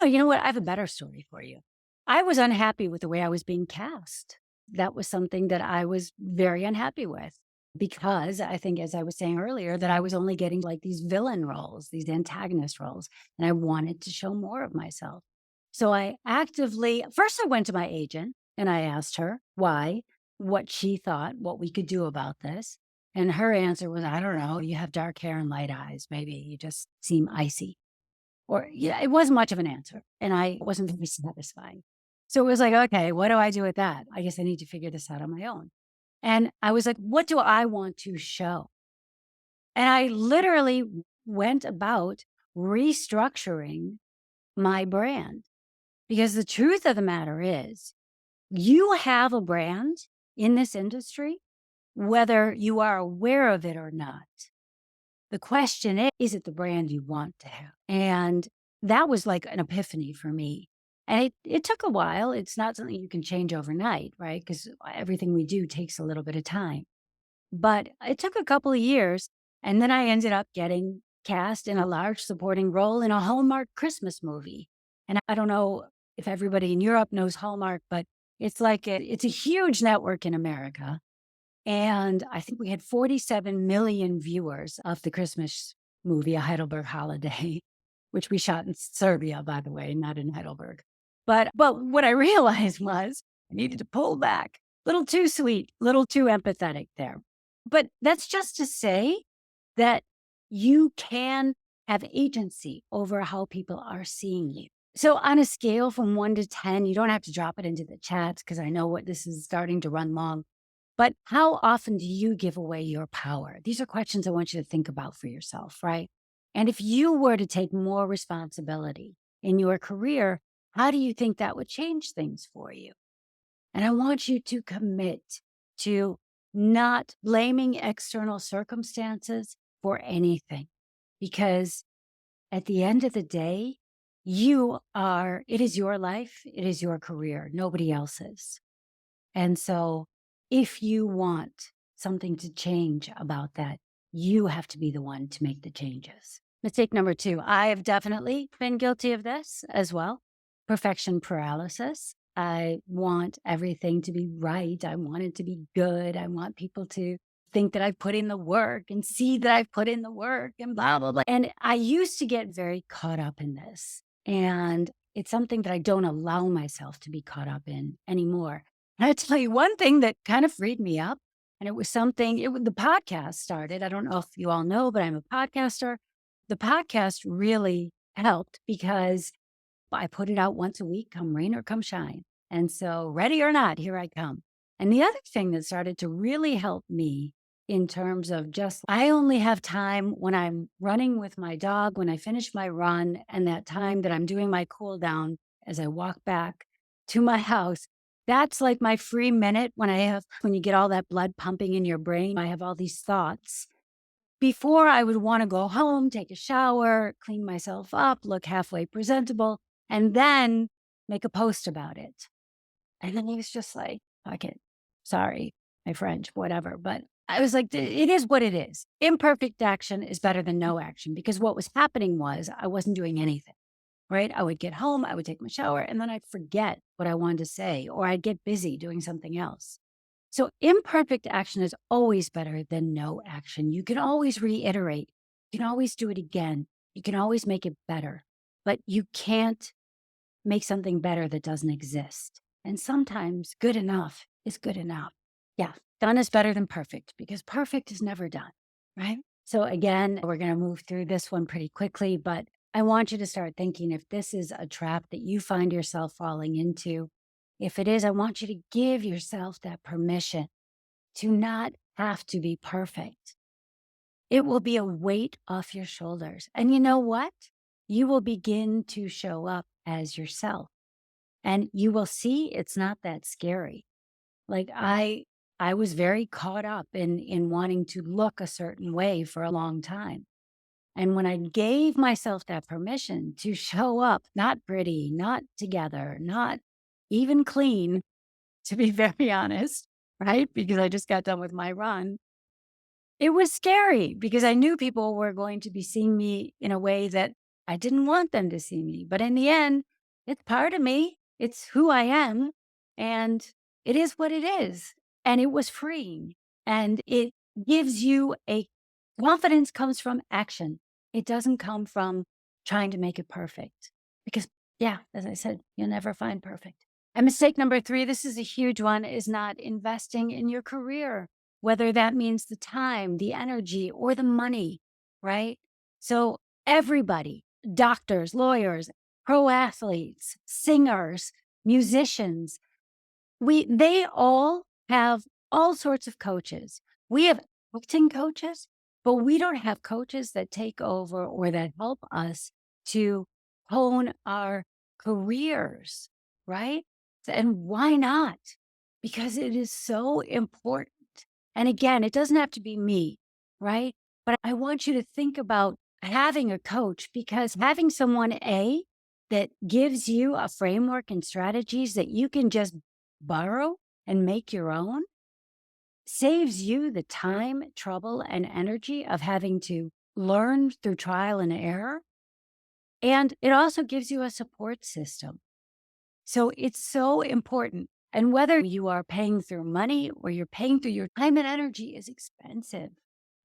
Oh, you know what? I have a better story for you. I was unhappy with the way I was being cast. That was something that I was very unhappy with because I think, as I was saying earlier, that I was only getting like these villain roles, these antagonist roles, and I wanted to show more of myself. So I actively, first, I went to my agent and I asked her why, what she thought, what we could do about this. And her answer was, I don't know, you have dark hair and light eyes. Maybe you just seem icy. Or yeah, it wasn't much of an answer, and I wasn't very satisfying. So it was like, okay, what do I do with that? I guess I need to figure this out on my own. And I was like, what do I want to show? And I literally went about restructuring my brand because the truth of the matter is, you have a brand in this industry, whether you are aware of it or not. The question is it the brand you want to have? And that was like an epiphany for me. And it took a while. It's not something you can change overnight, right? Because everything we do takes a little bit of time. But it took a couple of years. And then I ended up getting cast in a large supporting role in a Hallmark Christmas movie. And I don't know if everybody in Europe knows Hallmark, but it's like it's a huge network in America. And I think we had 47 million viewers of the Christmas movie, A Heidelberg Holiday, which we shot in Serbia, by the way, not in Heidelberg. But what I realized was I needed to pull back. Little too sweet, little too empathetic there. But that's just to say that you can have agency over how people are seeing you. So on a scale from 1 to 10, you don't have to drop it into the chats because I know what this is starting to run long. But how often do you give away your power? These are questions I want you to think about for yourself, right? And if you were to take more responsibility in your career, how do you think that would change things for you? And I want you to commit to not blaming external circumstances for anything, because at the end of the day, it is your life, it is your career, nobody else's. And so if you want something to change about that, you have to be the one to make the changes. Mistake number 2, I have definitely been guilty of this as well. Perfection paralysis. I want everything to be right. I want it to be good. I want people to think that I've put in the work and see that I've put in the work and blah, blah, blah. And I used to get very caught up in this. And it's something that I don't allow myself to be caught up in anymore. And I tell you one thing that kind of freed me up, and it was something, the podcast started. I don't know if you all know, but I'm a podcaster. The podcast really helped because I put it out once a week, come rain or come shine. And so, ready or not, here I come. And the other thing that started to really help me in terms of just, I only have time when I'm running with my dog, when I finish my run, and that time that I'm doing my cool down as I walk back to my house. That's like my free minute when you get all that blood pumping in your brain. I have all these thoughts. Before I would want to go home, take a shower, clean myself up, look halfway presentable, and then make a post about it. And then he was just like, fuck it. Sorry, my French, whatever. But I was like, it is what it is. Imperfect action is better than no action, because what was happening was I wasn't doing anything, right? I would get home, I would take my shower, and then I'd forget what I wanted to say, or I'd get busy doing something else. So imperfect action is always better than no action. You can always reiterate. You can always do it again. You can always make it better, but you can't make something better that doesn't exist. And sometimes good enough is good enough. Yeah, done is better than perfect because perfect is never done, right? So again, we're going to move through this one pretty quickly, but I want you to start thinking if this is a trap that you find yourself falling into. If it is, I want you to give yourself that permission to not have to be perfect. It will be a weight off your shoulders. And you know what? You will begin to show up as yourself and you will see it's not that scary. Like I was very caught up in wanting to look a certain way for a long time. And when I gave myself that permission to show up, not pretty, not together, not even clean, to be very honest, right? Because I just got done with my run. It was scary because I knew people were going to be seeing me in a way that I didn't want them to see me. But in the end, it's part of me. It's who I am. And it is what it is. And it was freeing. And it gives you a confidence comes from action. It doesn't come from trying to make it perfect. Because, yeah, as I said, you'll never find perfect. And mistake number 3, this is a huge one, is not investing in your career, whether that means the time, the energy, or the money, right? So everybody, doctors, lawyers, pro athletes, singers, musicians, they all have all sorts of coaches. We have acting coaches, but we don't have coaches that take over or that help us to hone our careers, right? And why not? Because it is so important. And again, it doesn't have to be me, right? But I want you to think about having a coach because having someone that gives you a framework and strategies that you can just borrow and make your own saves you the time, trouble, and energy of having to learn through trial and error. And it also gives you a support system. So it's so important. And whether you are paying through money or you're paying through your time and energy is expensive,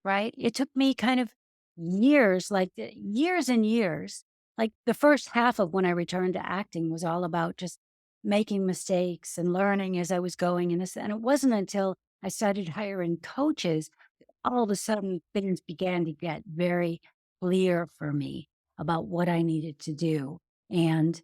right? It took me kind of years, years and years. Like the first half of when I returned to acting was all about just making mistakes and learning as I was going. And it wasn't until I started hiring coaches, all of a sudden things began to get very clear for me about what I needed to do. And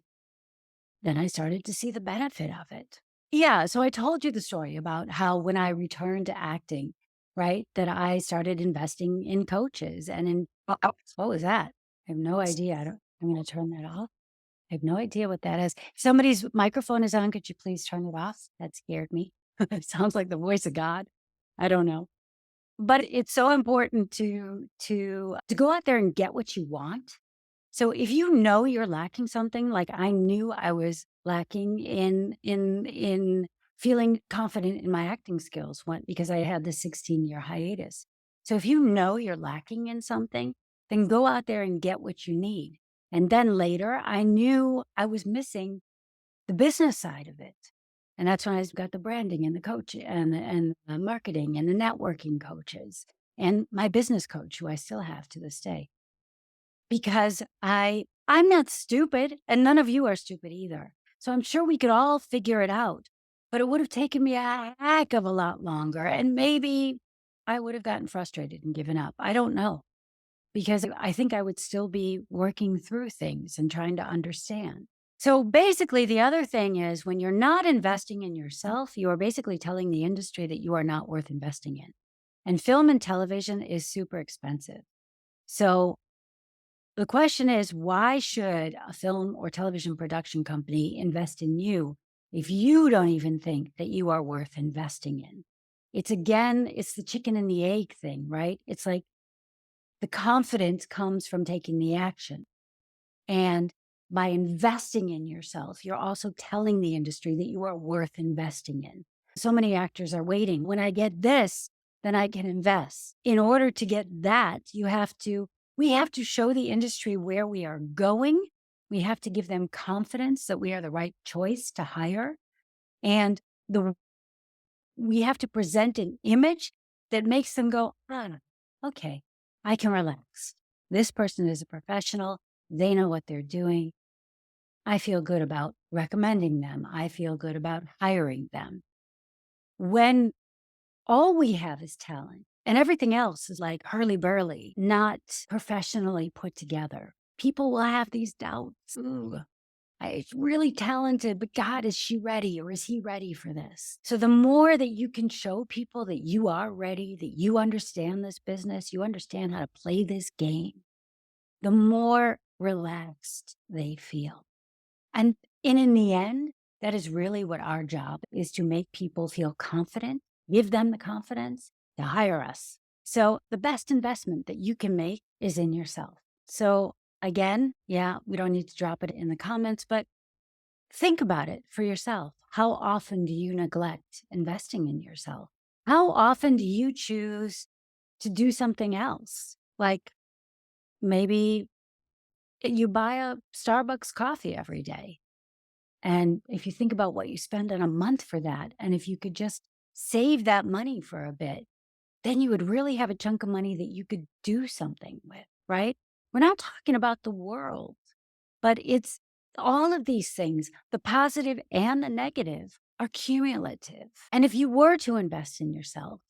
then I started to see the benefit of it. Yeah, so I told you the story about how when I returned to acting, right, that I started investing in coaches and what was that? I have no idea. I'm going to turn that off. I have no idea what that is. If somebody's microphone is on, could you please turn it off? That scared me. It sounds like the voice of God. I don't know. But it's so important to go out there and get what you want. So if you know you're lacking something, like I knew I was lacking in feeling confident in my acting skills because I had this 16-year hiatus. So if you know you're lacking in something, then go out there and get what you need. And then later, I knew I was missing the business side of it. And that's when I got the branding and the coach and the marketing and the networking coaches and my business coach, who I still have to this day. Because I'm not stupid and none of you are stupid either. So I'm sure we could all figure it out, but it would have taken me a heck of a lot longer. And maybe I would have gotten frustrated and given up. I don't know, because I think I would still be working through things and trying to understand. So basically, the other thing is when you're not investing in yourself, you are basically telling the industry that you are not worth investing in. And film and television is super expensive. So the question is, why should a film or television production company invest in you if you don't even think that you are worth investing in? It's the chicken and the egg thing, right? It's like the confidence comes from taking the action. And by investing in yourself, you're also telling the industry that you are worth investing in. So many actors are waiting. When I get this, then I can invest. In order to get that, we have to show the industry where we are going. We have to give them confidence that we are the right choice to hire. And we have to present an image that makes them go, okay, I can relax. This person is a professional. They know what they're doing. I feel good about recommending them. I feel good about hiring them. When all we have is talent and everything else is like hurly-burly, not professionally put together, people will have these doubts. Ooh, it's really talented, but God, is she ready or is he ready for this? So the more that you can show people that you are ready, that you understand this business, you understand how to play this game, the more relaxed they feel. And in the end, that is really what our job is, to make people feel confident, give them the confidence to hire us. So the best investment that you can make is in yourself. So again, yeah, we don't need to drop it in the comments, but think about it for yourself. How often do you neglect investing in yourself? How often do you choose to do something else? Like maybe you buy a Starbucks coffee every day. And if you think about what you spend in a month for that, and if you could just save that money for a bit, then you would really have a chunk of money that you could do something with, right? We're not talking about the world, but it's all of these things, the positive and the negative, are cumulative. And if you were to invest in yourself,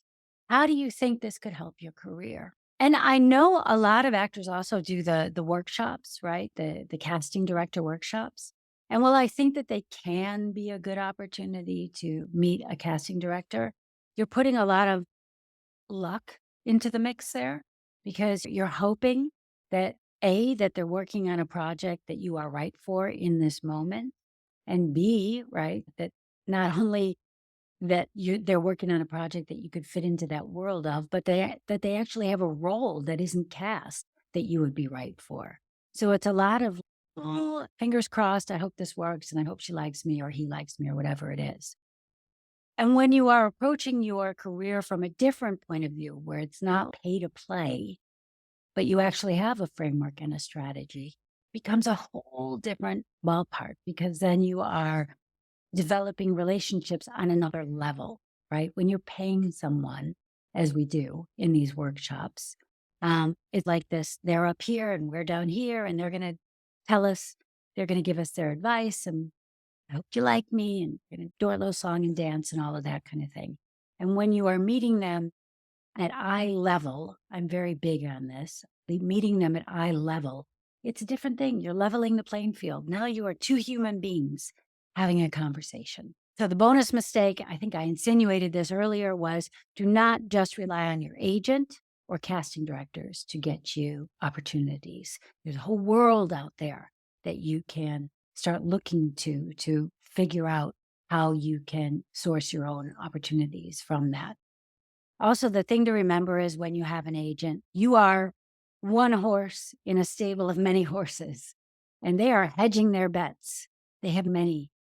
how do you think this could help your career? And I know a lot of actors also do the workshops, right? The casting director workshops. And while I think that they can be a good opportunity to meet a casting director, you're putting a lot of luck into the mix there, because you're hoping that that they're working on a project that you are right for in this moment, and B, right, that not only they're working on a project that you could fit into that world of, but that they actually have a role that isn't cast that you would be right for. So it's a lot of, "Oh, fingers crossed, I hope this works, and I hope she likes me or he likes me," or whatever it is. And when you are approaching your career from a different point of view, where it's not pay to play, but you actually have a framework and a strategy, becomes a whole different ballpark, because then you are developing relationships on another level, right? When you're paying someone, as we do in these workshops, it's like this: they're up here and we're down here, and they're going to tell us, they're going to give us their advice, and I hope you like me, and we're going to do a little song and dance and all of that kind of thing. And when you are meeting them at eye level, I'm very big on this, meeting them at eye level, it's a different thing. You're leveling the playing field. Now you are two human beings having a conversation. So the bonus mistake, I think I insinuated this earlier, was do not just rely on your agent or casting directors to get you opportunities. There's a whole world out there that you can start looking to figure out how you can source your own opportunities from that. Also, the thing to remember is, when you have an agent, you are one horse in a stable of many horses, and they are hedging their bets. They have many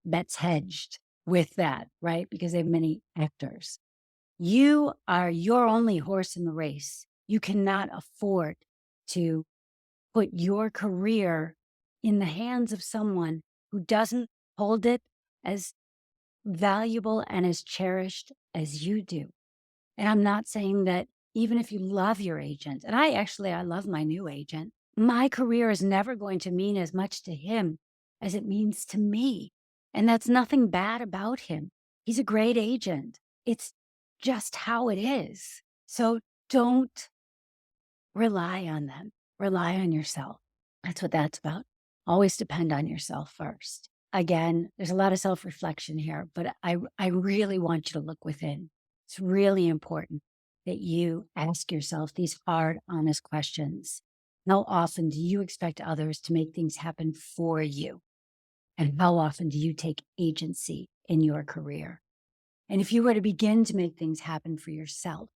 bets hedged with that, right? Because they have many actors. You are your only horse in the race. You cannot afford to put your career in the hands of someone who doesn't hold it as valuable and as cherished as you do. And I'm not saying that even if you love your agent, and I love my new agent, my career is never going to mean as much to him as it means to me. And that's nothing bad about him. He's a great agent. It's just how it is. So don't rely on them. Rely on yourself. That's what that's about. Always depend on yourself first. Again, there's a lot of self-reflection here, but I really want you to look within. It's really important that you ask yourself these hard, honest questions. How often do you expect others to make things happen for you? And how often do you take agency in your career? And if you were to begin to make things happen for yourself,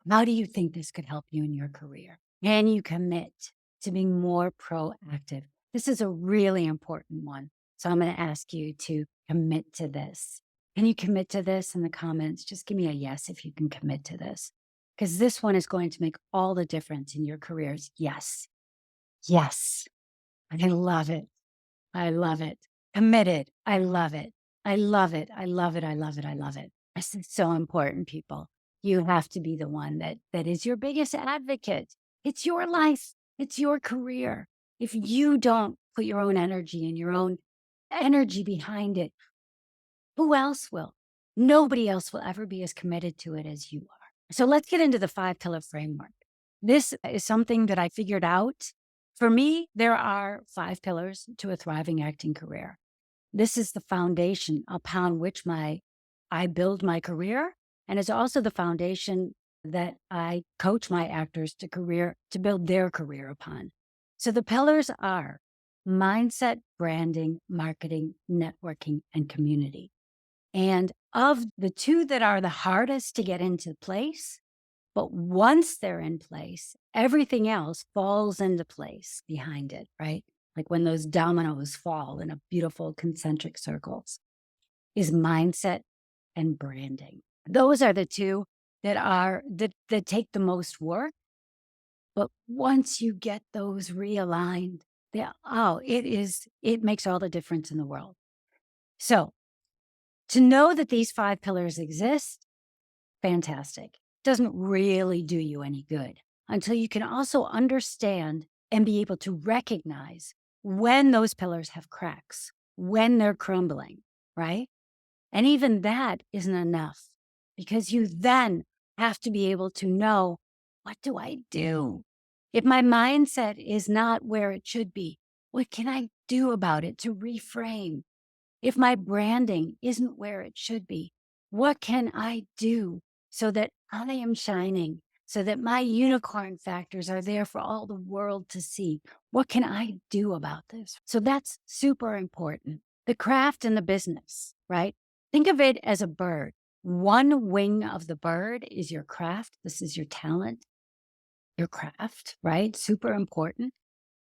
how do you think this could help you in your career? Can you commit to being more proactive? This is a really important one. So I'm going to ask you to commit to this. Can you commit to this in the comments? Just give me a yes if you can commit to this, because this one is going to make all the difference in your careers. Yes. Yes. I love it. I love it. Committed. I love it. I love it. I love it. I love it. I love it. This is so important, people. You have to be the one that is your biggest advocate. It's your life. It's your career. If you don't put your own energy and your own energy behind it, who else will? Nobody else will ever be as committed to it as you are. So let's get into the 5-pillar framework. This is something that I figured out. For me, there are 5 pillars to a thriving acting career. This is the foundation upon which I build my career, and it's also the foundation that I coach my actors to build their career upon. So the pillars are mindset, branding, marketing, networking, and community. And of the 2 that are the hardest to get into place, but once they're in place, everything else falls into place behind it, right? Like when those dominoes fall in a beautiful concentric circles, is mindset and branding. Those are the 2 that take the most work. But once you get those realigned, it makes all the difference in the world. So to know that these 5 pillars exist, fantastic. Doesn't really do you any good until you can also understand and be able to recognize when those pillars have cracks, when they're crumbling, right? And even that isn't enough because you then have to be able to know, what do I do? If my mindset is not where it should be, what can I do about it to reframe? If my branding isn't where it should be, what can I do so that I am shining, so that my unicorn factors are there for all the world to see? What can I do about this? So that's super important. The craft and the business, right? Think of it as a bird. One wing of the bird is your craft. This is your talent, your craft, right? Super important.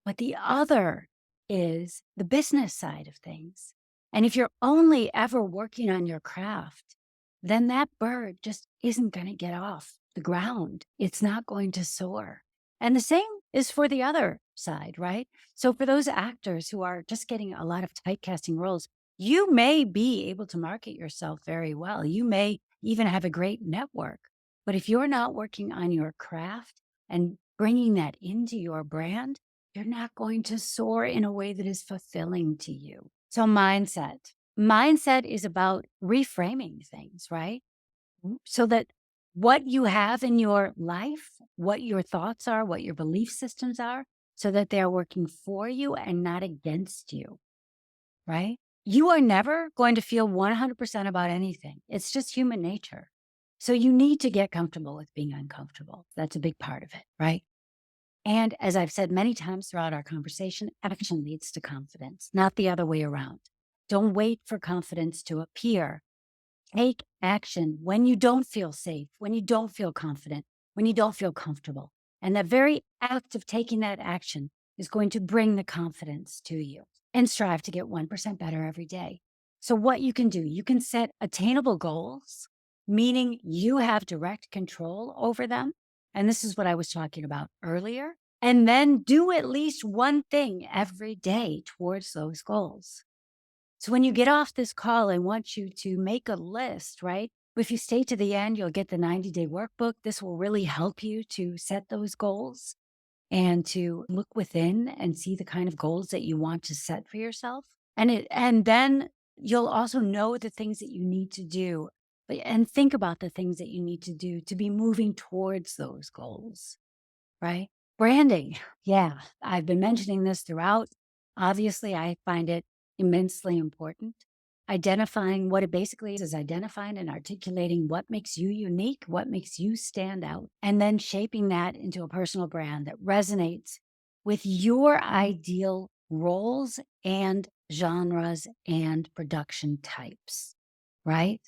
But the other is the business side of things. And if you're only ever working on your craft, then that bird just isn't going to get off the ground. It's not going to soar. And the same is for the other side, right? So for those actors who are just getting a lot of typecasting roles, you may be able to market yourself very well. You may even have a great network. But if you're not working on your craft and bringing that into your brand, you're not going to soar in a way that is fulfilling to you. So mindset. Mindset is about reframing things, right? So that what you have in your life, what your thoughts are, what your belief systems are, so that they're working for you and not against you, right? You are never going to feel 100% about anything. It's just human nature. So you need to get comfortable with being uncomfortable. That's a big part of it, right? And as I've said many times throughout our conversation, action leads to confidence, not the other way around. Don't wait for confidence to appear. Take action when you don't feel safe, when you don't feel confident, when you don't feel comfortable. And the very act of taking that action is going to bring the confidence to you. And strive to get 1% better every day. So what you can do, you can set attainable goals, meaning you have direct control over them. And this is what I was talking about earlier. And then do at least one thing every day towards those goals. So when you get off this call, I want you to make a list, right? If you stay to the end, you'll get the 90-day workbook. This will really help you to set those goals and to look within and see the kind of goals that you want to set for yourself. And then you'll also know the things that you need to do, and think about the things that you need to do to be moving towards those goals, right? Branding. Yeah, I've been mentioning this throughout. Obviously, I find it immensely important. Identifying what it basically is identifying and articulating what makes you unique, what makes you stand out, and then shaping that into a personal brand that resonates with your ideal roles and genres and production types, right?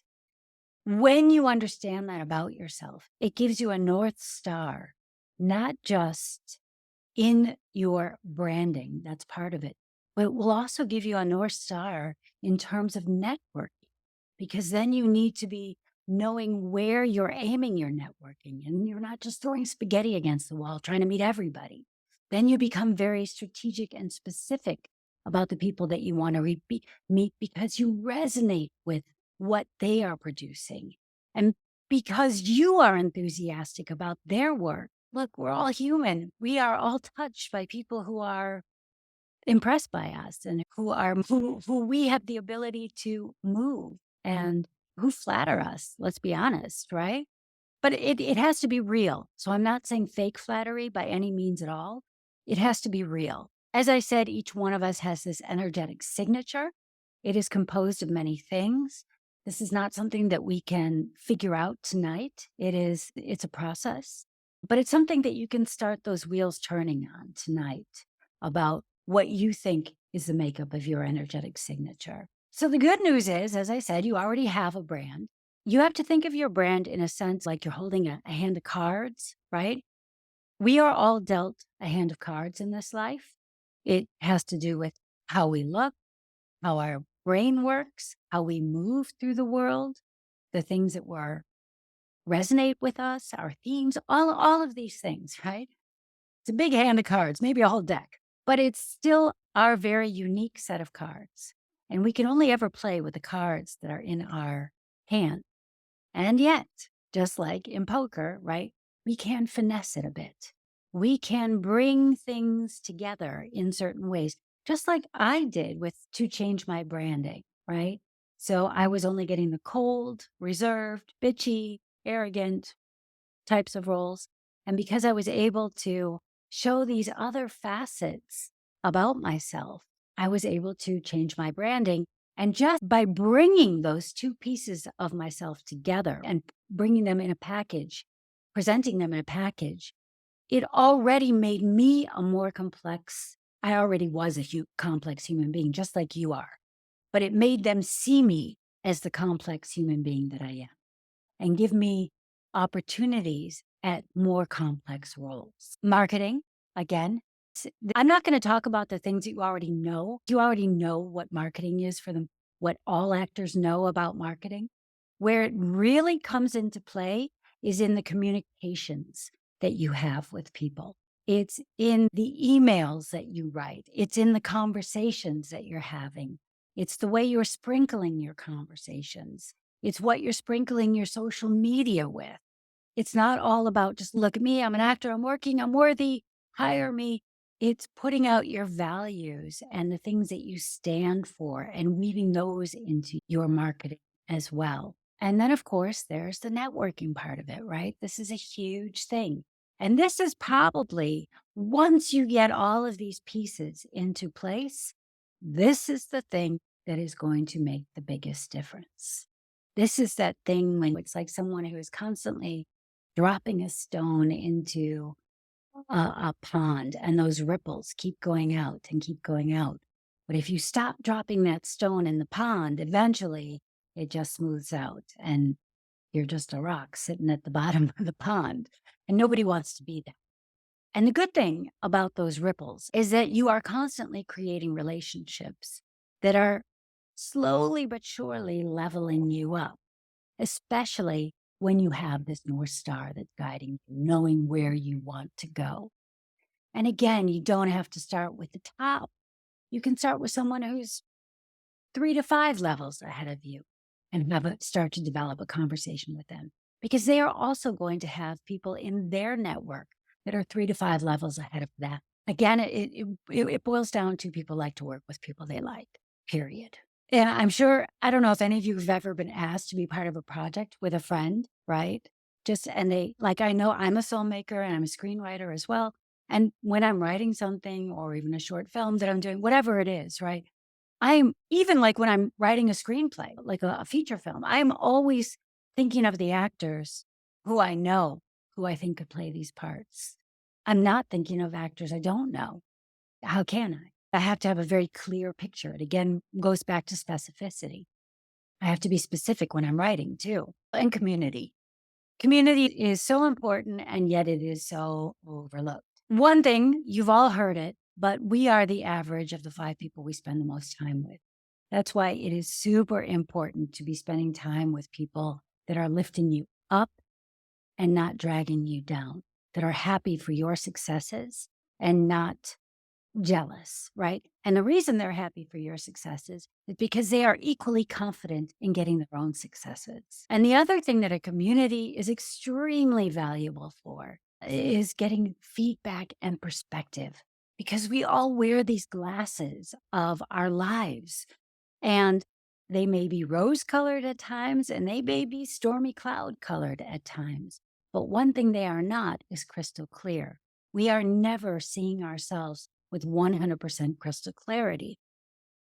When you understand that about yourself, it gives you a North Star, not just in your branding. That's part of it. But it will also give you a North Star in terms of networking, because then you need to be knowing where you're aiming your networking and you're not just throwing spaghetti against the wall trying to meet everybody. Then you become very strategic and specific about the people that you want to meet because you resonate with what they are producing and because you are enthusiastic about their work. Look, we're all human. We are all touched by people who are impressed by us and who we have the ability to move and who flatter us, let's be honest, right? But it has to be real. So I'm not saying fake flattery by any means at all. It has to be real. As I said, each one of us has this energetic signature. It is composed of many things. This is not something that we can figure out tonight. It's a process, but it's something that you can start those wheels turning on tonight about what you think is the makeup of your energetic signature. So the good news is, as I said, you already have a brand. You have to think of your brand in a sense like you're holding a hand of cards, right? We are all dealt a hand of cards in this life. It has to do with how we look, how our brain works, how we move through the world, the things that resonate with us, our themes, all of these things, right? It's a big hand of cards, maybe a whole deck, but it's still our very unique set of cards. And we can only ever play with the cards that are in our hand. And yet, just like in poker, right, we can finesse it a bit. We can bring things together in certain ways, just like I did to change my branding, right? So I was only getting the cold, reserved, bitchy, arrogant types of roles. And because I was able to show these other facets about myself, I was able to change my branding. And just by bringing those two pieces of myself together and bringing them in a package, presenting them in a package, it already made me a more complex. I already was a complex human being, just like you are, but it made them see me as the complex human being that I am and give me opportunities at more complex roles. Marketing, again, I'm not going to talk about the things that you already know. You already know what marketing is for them, what all actors know about marketing. Where it really comes into play is in the communications that you have with people. It's in the emails that you write. It's in the conversations that you're having. It's the way you're sprinkling your conversations. It's what you're sprinkling your social media with. It's not all about just look at me, I'm an actor, I'm working, I'm worthy, hire me. It's putting out your values and the things that you stand for and weaving those into your marketing as well. And then, of course, there's the networking part of it, right? This is a huge thing. And this is probably, once you get all of these pieces into place, this is the thing that is going to make the biggest difference. This is that thing when it's like someone who is constantly dropping a stone into a pond and those ripples keep going out and keep going out. But if you stop dropping that stone in the pond, eventually it just smooths out and you're just a rock sitting at the bottom of the pond and nobody wants to be there. And the good thing about those ripples is that you are constantly creating relationships that are slowly but surely leveling you up, especially when you have this North Star that's guiding you, knowing where you want to go. And again, you don't have to start with the top. You can start with someone who's 3 to 5 levels ahead of you and start to develop a conversation with them because they are also going to have people in their network that are 3 to 5 levels ahead of that. Again, it boils down to people like to work with people they like, period. And I'm sure, I don't know if any of you have ever been asked to be part of a project with a friend, right? I know I'm a filmmaker and I'm a screenwriter as well. And when I'm writing something or even a short film that I'm doing, whatever it is, right? I'm even like when I'm writing a screenplay, like a feature film, I'm always thinking of the actors who I know, who I think could play these parts. I'm not thinking of actors I don't know. How can I? I have to have a very clear picture. It again goes back to specificity. I have to be specific when I'm writing too. And community. Community is so important, and yet it is so overlooked. One thing, you've all heard it, but we are the average of the 5 people we spend the most time with. That's why it is super important to be spending time with people that are lifting you up and not dragging you down, that are happy for your successes and not jealous, right? And the reason they're happy for your successes is because they are equally confident in getting their own successes. And the other thing that a community is extremely valuable for is getting feedback and perspective. because we all wear these glasses of our lives. And they may be rose colored at times and they may be stormy cloud colored at times. But one thing they are not is crystal clear. We are never seeing ourselves with 100% crystal clarity.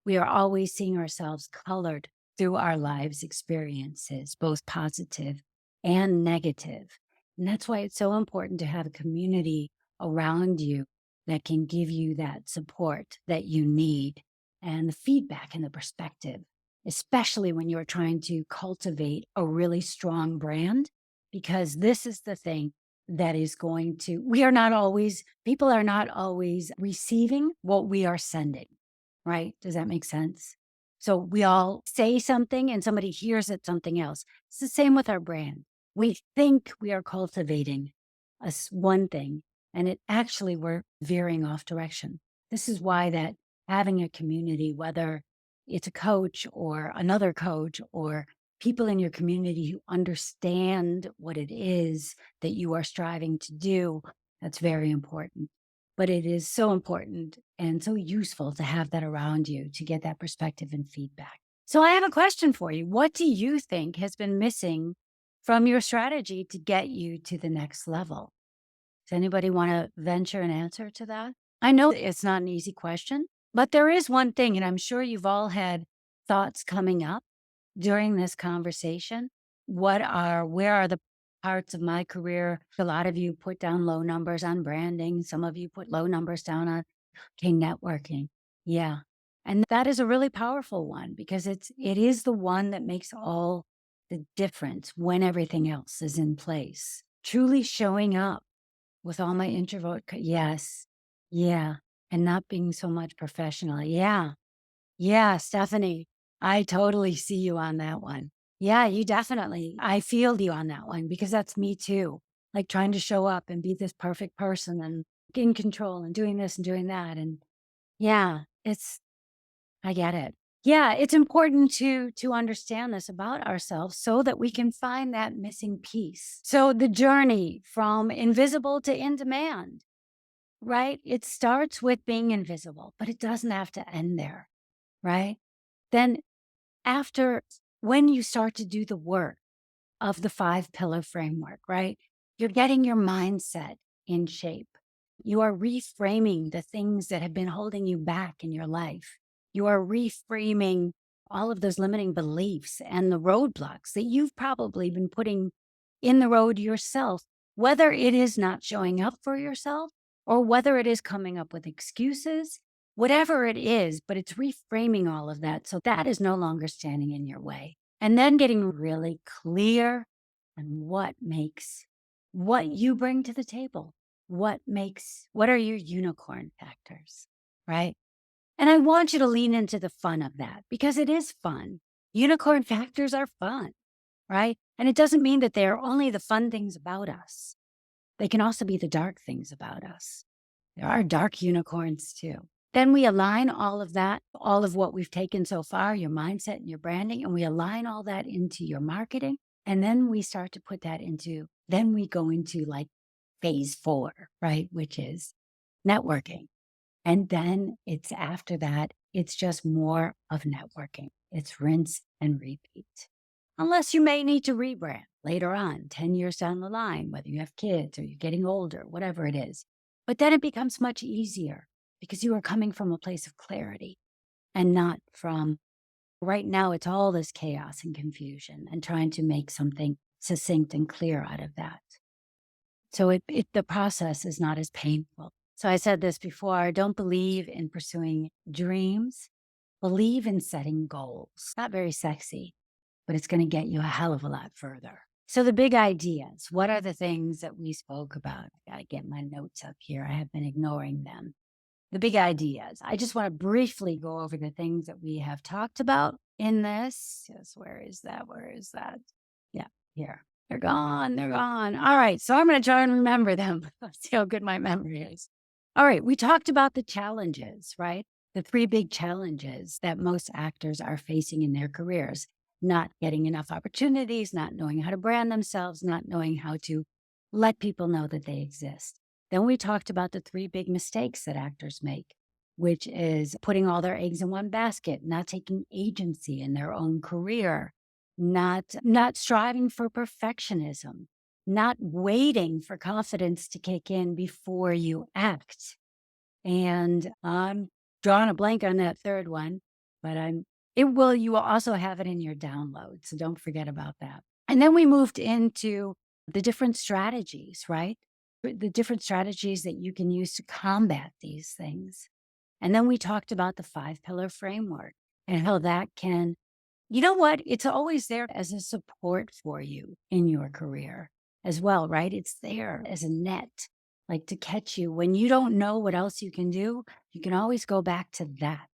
We are always seeing ourselves colored through our lives' experiences, both positive and negative. And that's why it's so important to have a community around you that can give you that support that you need and the feedback and the perspective, especially when you're trying to cultivate a really strong brand, because this is the thing that is going to, people are not always receiving what we are sending. Right? Does that make sense? So we all say something and somebody hears it something else. It's the same with our brand. We think we are cultivating one thing, and it actually we're veering off direction. This is why that having a community, whether it's a coach or another coach or people in your community who understand what it is that you are striving to do, that's very important. But it is so important and so useful to have that around you to get that perspective and feedback. So I have a question for you. What do you think has been missing from your strategy to get you to the next level? Does anybody want to venture an answer to that? I know it's not an easy question, but there is one thing, and I'm sure you've all had thoughts coming up during this conversation. Where are the parts of my career? A lot of you put down low numbers on branding. Some of you put low numbers down on networking. Yeah. And that is a really powerful one because it is the one that makes all the difference when everything else is in place. Truly showing up with all my yes. Yeah. And not being so much professional. Yeah. Yeah, Stephanie, I totally see you on that one. Yeah, you definitely. I feel you on that one because that's me too. Like trying to show up and be this perfect person and in control and doing this and doing that. And yeah, I get it. Yeah, it's important to understand this about ourselves so that we can find that missing piece. So the journey from invisible to in demand, right? It starts with being invisible, but it doesn't have to end there, right? Then after when you start to do the work of the 5 pillar framework, right? You're getting your mindset in shape. You are reframing the things that have been holding you back in your life. You are reframing all of those limiting beliefs and the roadblocks that you've probably been putting in the road yourself, whether it is not showing up for yourself or whether it is coming up with excuses, whatever it is, but it's reframing all of that. So that is no longer standing in your way. And then getting really clear on what you bring to the table. What are your unicorn factors, right? And I want you to lean into the fun of that because it is fun. Unicorn factors are fun, right? And it doesn't mean that they're only the fun things about us. They can also be the dark things about us. There are dark unicorns too. Then we align all of that, all of what we've taken so far, your mindset and your branding, and we align all that into your marketing. And then we start to put that then we go into like phase 4, right? Which is networking. And then it's after that, it's just more of networking. It's rinse and repeat. Unless you may need to rebrand later on, 10 years down the line, whether you have kids or you're getting older, whatever it is. But then it becomes much easier because you are coming from a place of clarity and not from right now. It's all this chaos and confusion and trying to make something succinct and clear out of that. So the process is not as painful. So I said this before, don't believe in pursuing dreams, believe in setting goals. Not very sexy, but it's going to get you a hell of a lot further. So the big ideas, what are the things that we spoke about? I got to get my notes up here. I have been ignoring them. The big ideas. I just want to briefly go over the things that we have talked about in this. Yes, where is that? Where is that? Yeah, here. They're gone. They're gone. All right. So I'm going to try and remember them. Let's see how good my memory is. All right. We talked about the challenges, right? The 3 big challenges that most actors are facing in their careers. Not getting enough opportunities, not knowing how to brand themselves, not knowing how to let people know that they exist. Then we talked about the three big mistakes that actors make, which is putting all their eggs in one basket, not taking agency in their own career, not striving for perfectionism, not waiting for confidence to kick in before you act. And I'm drawing a blank on that third one, but you will also have it in your download. So don't forget about that. And then we moved into the different strategies, right? The different strategies that you can use to combat these things. And then we talked about the 5 pillar framework and how that can, you know what? It's always there as a support for you in your career as well, right? It's there as a net, like to catch you. When you don't know what else you can do, you can always go back to that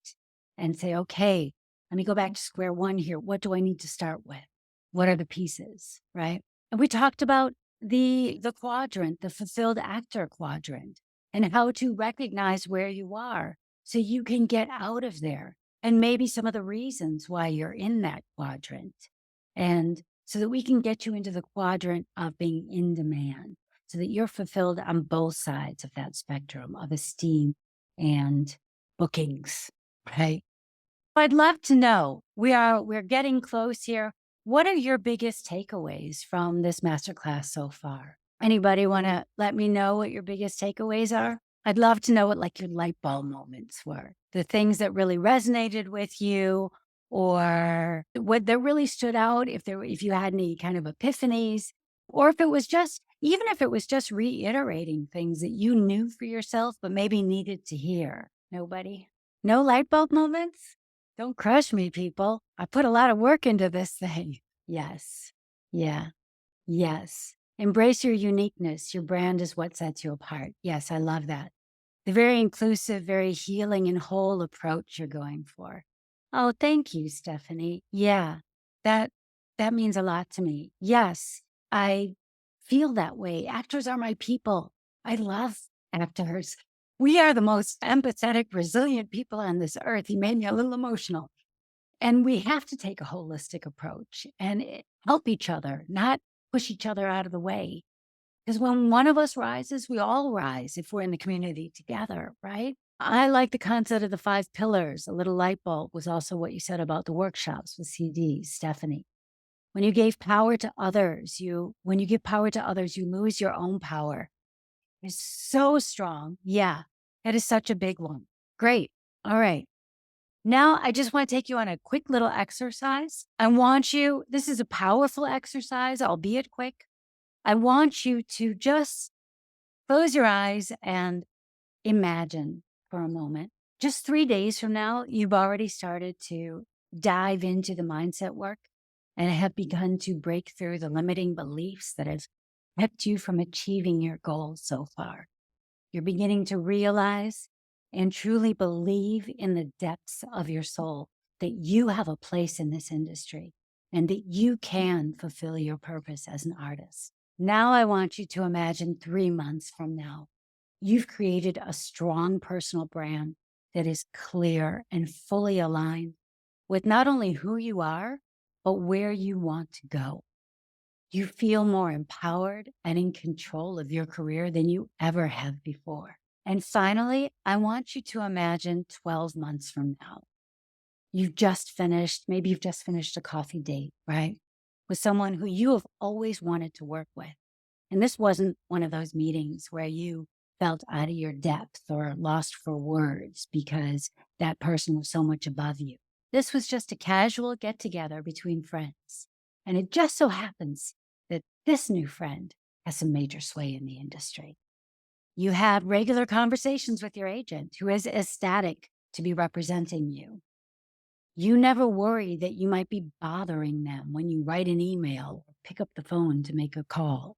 and say, okay, let me go back to square one here. What do I need to start with? What are the pieces, right? And we talked about the quadrant, the fulfilled actor quadrant, and how to recognize where you are so you can get out of there and maybe some of the reasons why you're in that quadrant. And so that we can get you into the quadrant of being in demand so that you're fulfilled on both sides of that spectrum of esteem and bookings, right? I'd love to know. We're getting close here. What are your biggest takeaways from this masterclass so far? Anybody want to let me know what your biggest takeaways are? I'd love to know what like your light bulb moments were, the things that really resonated with you, or what that really stood out. If you had any kind of epiphanies, or if it was just even if it was just reiterating things that you knew for yourself but maybe needed to hear. Nobody, no light bulb moments. Don't crush me, people. I put a lot of work into this thing. Yes. Yeah. Yes. Embrace your uniqueness. Your brand is what sets you apart. Yes, I love that. The very inclusive, very healing and whole approach you're going for. Oh, thank you, Stephanie. Yeah, that that means a lot to me. Yes, I feel that way. Actors are my people. I love actors. We are the most empathetic, resilient people on this earth. He made me a little emotional. And we have to take a holistic approach and help each other, not push each other out of the way. Because when one of us rises, we all rise if we're in the community together, right? I like the concept of the 5 pillars. A little light bulb was also what you said about the workshops with CDs, Stephanie. When you gave power to others, when you give power to others, you lose your own power. It's so strong. Yeah, that is such a big one. Great. All right. Now, I just want to take you on a quick little exercise. This is a powerful exercise, albeit quick. I want you to just close your eyes and imagine for a moment. Just 3 days from now, you've already started to dive into the mindset work and have begun to break through the limiting beliefs that have kept you from achieving your goals so far. You're beginning to realize and truly believe in the depths of your soul that you have a place in this industry and that you can fulfill your purpose as an artist. Now I want you to imagine 3 months from now, you've created a strong personal brand that is clear and fully aligned with not only who you are, but where you want to go. You feel more empowered and in control of your career than you ever have before. And finally, I want you to imagine 12 months from now. Maybe you've just finished a coffee date, right? With someone who you have always wanted to work with. And this wasn't one of those meetings where you felt out of your depth or lost for words because that person was so much above you. This was just a casual get together between friends. And it just so happens that this new friend has some major sway in the industry. You had regular conversations with your agent who is ecstatic to be representing you. You never worry that you might be bothering them when you write an email or pick up the phone to make a call.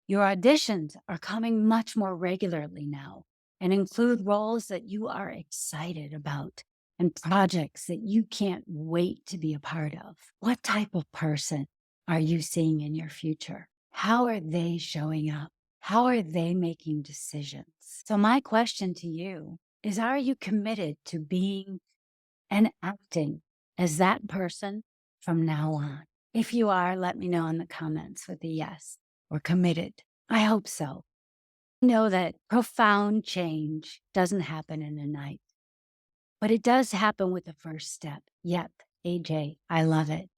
Your auditions are coming much more regularly now and include roles that you are excited about and projects that you can't wait to be a part of. What type of person are you seeing in your future? How are they showing up? How are they making decisions? So my question to you is, are you committed to being and acting as that person from now on? If you are, let me know in the comments with a yes or committed. I hope so. Know that profound change doesn't happen in a night, but it does happen with the first step. Yep, AJ, I love it.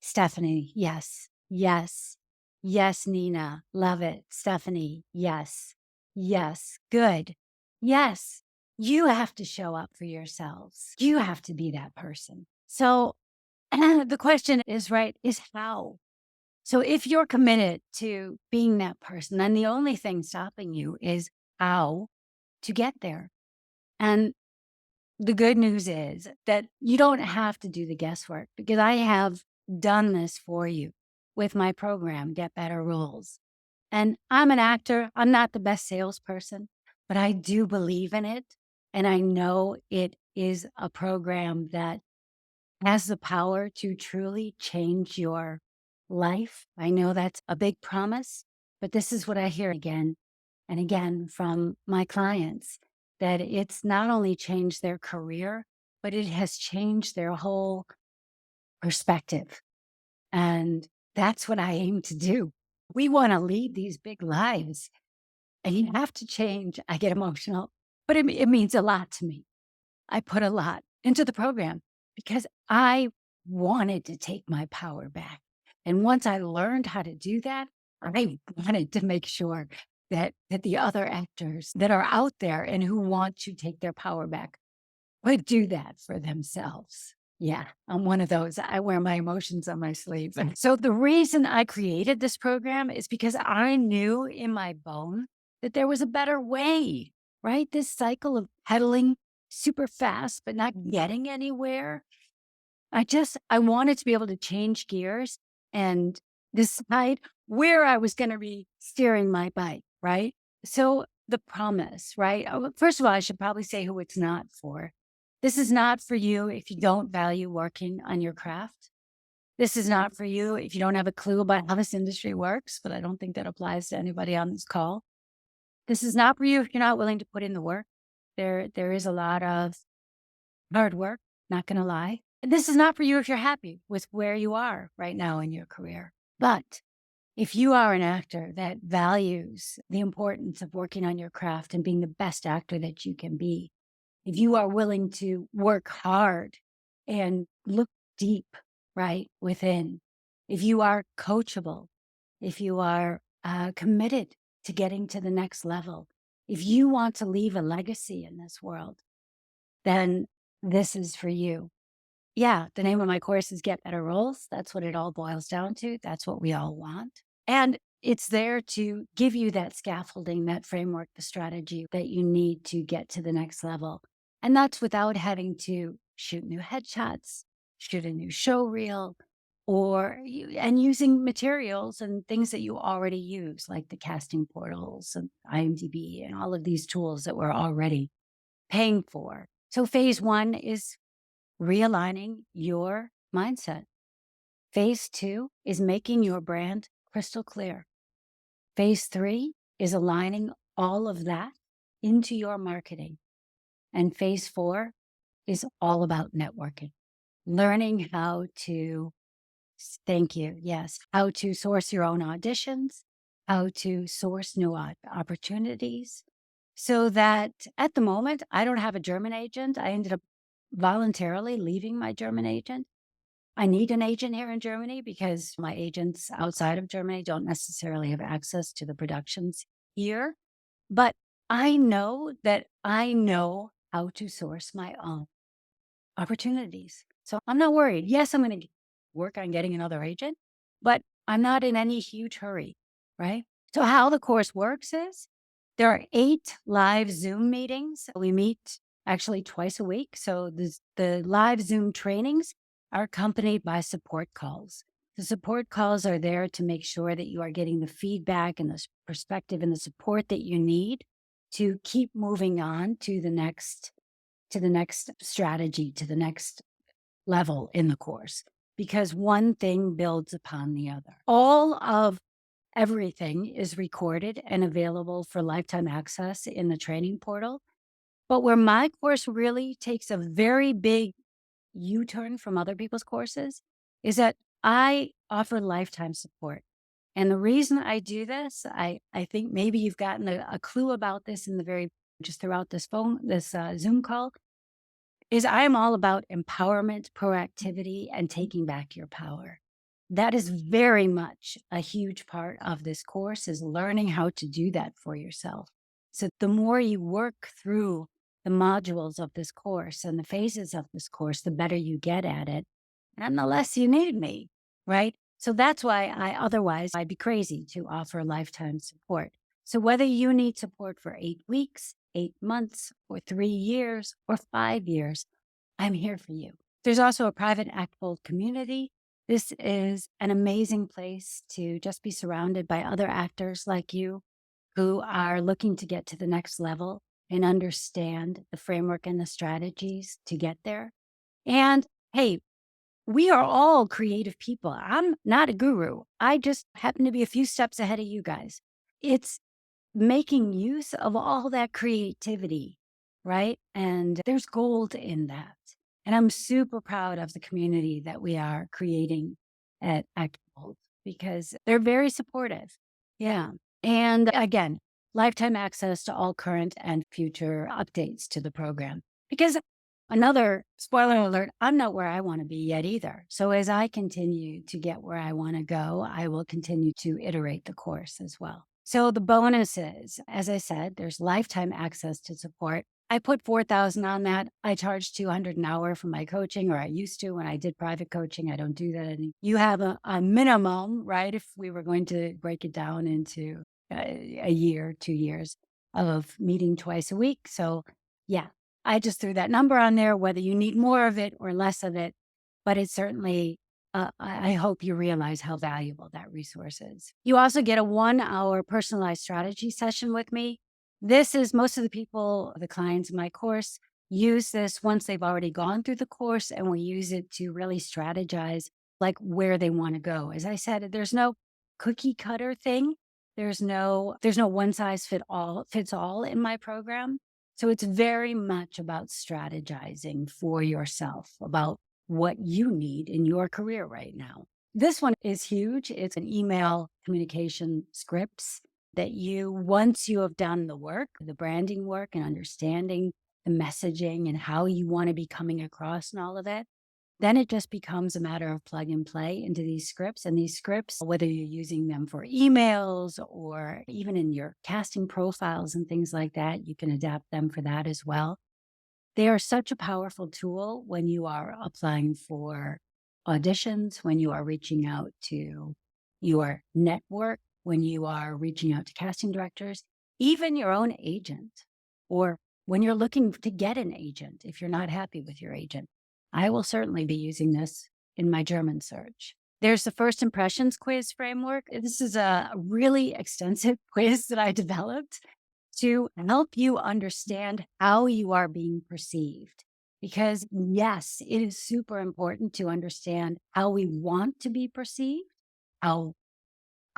Stephanie, yes, yes, yes, Nina, love it. Stephanie, yes, yes, good. Yes, you have to show up for yourselves. You have to be that person. So the question is, right, is how? So if you're committed to being that person, then the only thing stopping you is how to get there. And the good news is that you don't have to do the guesswork because I have done this for you with my program, Get Better Rules. And I'm an actor. I'm not the best salesperson, but I do believe in it. And I know it is a program that has the power to truly change your life. I know that's a big promise, but this is what I hear again and again from my clients, that it's not only changed their career, but it has changed their whole perspective. And that's what I aim to do. We want to lead these big lives and you have to change. I get emotional, but it means a lot to me. I put a lot into the program because I wanted to take my power back. And once I learned how to do that, I wanted to make sure that the other actors that are out there and who want to take their power back would do that for themselves. Yeah, I'm one of those. I wear my emotions on my sleeve. So the reason I created this program is because I knew in my bone that there was a better way, right? This cycle of pedaling super fast, but not getting anywhere. I wanted to be able to change gears and decide where I was going to be steering my bike, right? So the promise, right? First of all, I should probably say who it's not for. This is not for you if you don't value working on your craft. This is not for you if you don't have a clue about how this industry works, but I don't think that applies to anybody on this call. This is not for you if you're not willing to put in the work. There is a lot of hard work, not going to lie. This is not for you if you're happy with where you are right now in your career. But if you are an actor that values the importance of working on your craft and being the best actor that you can be, if you are willing to work hard and look deep, right, within, if you are coachable, if you are committed to getting to the next level, if you want to leave a legacy in this world, then this is for you. Yeah, the name of my course is Get Better Roles. That's what it all boils down to. That's what we all want. And it's there to give you that scaffolding, that framework, the strategy that you need to get to the next level. And that's without having to shoot new headshots, shoot a new show reel, and using materials and things that you already use, like the casting portals and IMDb and all of these tools that we're already paying for. So phase one is realigning your mindset. Phase two is making your brand crystal clear. Phase three is aligning all of that into your marketing. And phase four is all about networking, learning how to, thank you, yes, how to source your own auditions, how to source new opportunities, so that at the moment, I don't have a German agent. I ended up voluntarily leaving my German agent. I need an agent here in Germany because my agents outside of Germany don't necessarily have access to the productions here. But I know that I know how to source my own opportunities. So I'm not worried. Yes, I'm going to work on getting another agent, but I'm not in any huge hurry, right? So how the course works is there are 8 live Zoom meetings. We meet actually twice a week. So the live Zoom trainings are accompanied by support calls. The support calls are there to make sure that you are getting the feedback and the perspective and the support that you need to keep moving on to the next strategy, to the next level in the course, because one thing builds upon the other. All of everything is recorded and available for lifetime access in the training portal. But where my course really takes a very big U-turn from other people's courses is that I offer lifetime support. And the reason I do this, I think maybe you've gotten a clue about this in the very just throughout this Zoom call, is I am all about empowerment, proactivity, and taking back your power. That is very much a huge part of this course is learning how to do that for yourself. So the more you work through the modules of this course and the phases of this course, the better you get at it and the less you need me, right? So that's why otherwise I'd be crazy to offer lifetime support. So whether you need support for 8 weeks, 8 months, or 3 years, or 5 years, I'm here for you. There's also a private Actable community. This is an amazing place to just be surrounded by other actors like you who are looking to get to the next level and understand the framework and the strategies to get there. And hey, we are all creative people. I'm not a guru. I just happen to be a few steps ahead of you guys. It's making use of all that creativity, right? And there's gold in that. And I'm super proud of the community that we are creating at Actable because they're very supportive. Yeah. And again, lifetime access to all current and future updates to the program. Because another spoiler alert, I'm not where I want to be yet either. So as I continue to get where I want to go, I will continue to iterate the course as well. So the bonuses, as I said, there's lifetime access to support. I put 4,000 on that. I charge 200 an hour for my coaching, or I used to when I did private coaching. I don't do that anymore. You have a minimum, right? If we were going to break it down into a year, 2 years of meeting twice a week. So yeah, I just threw that number on there, whether you need more of it or less of it. But it certainly, I hope you realize how valuable that resource is. You also get a 1 hour personalized strategy session with me. This is most of the people, the clients in my course, use this once they've already gone through the course, and we use it to really strategize like where they want to go. As I said, there's no cookie cutter thing. There's no one size fits all in my program. So it's very much about strategizing for yourself about what you need in your career right now. This one is huge. It's an email communication scripts that once you have done the work, the branding work and understanding the messaging and how you want to be coming across and all of that, then it just becomes a matter of plug and play into these scripts. And these scripts, whether you're using them for emails or even in your casting profiles and things like that, you can adapt them for that as well. They are such a powerful tool when you are applying for auditions, when you are reaching out to your network, when you are reaching out to casting directors, even your own agent, or when you're looking to get an agent if you're not happy with your agent. I will certainly be using this in my German search. There's the first impressions quiz framework. This is a really extensive quiz that I developed to help you understand how you are being perceived. Because yes, it is super important to understand how we want to be perceived, how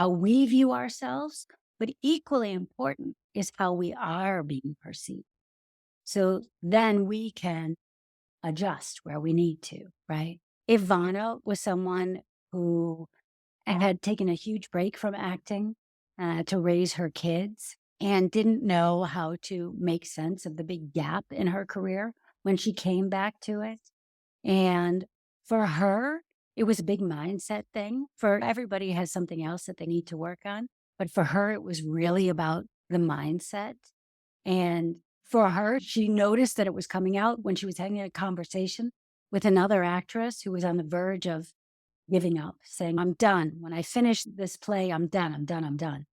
we view ourselves, but equally important is how we are being perceived. So then we can adjust where we need to, right? Ivana was someone who had taken a huge break from acting to raise her kids and didn't know how to make sense of the big gap in her career when she came back to it. And for her, it was a big mindset thing. For everybody has something else that they need to work on. But for her, it was really about the mindset. And for her, she noticed that it was coming out when she was having a conversation with another actress who was on the verge of giving up, saying, I'm done. When I finish this play, I'm done. I'm done. I'm done.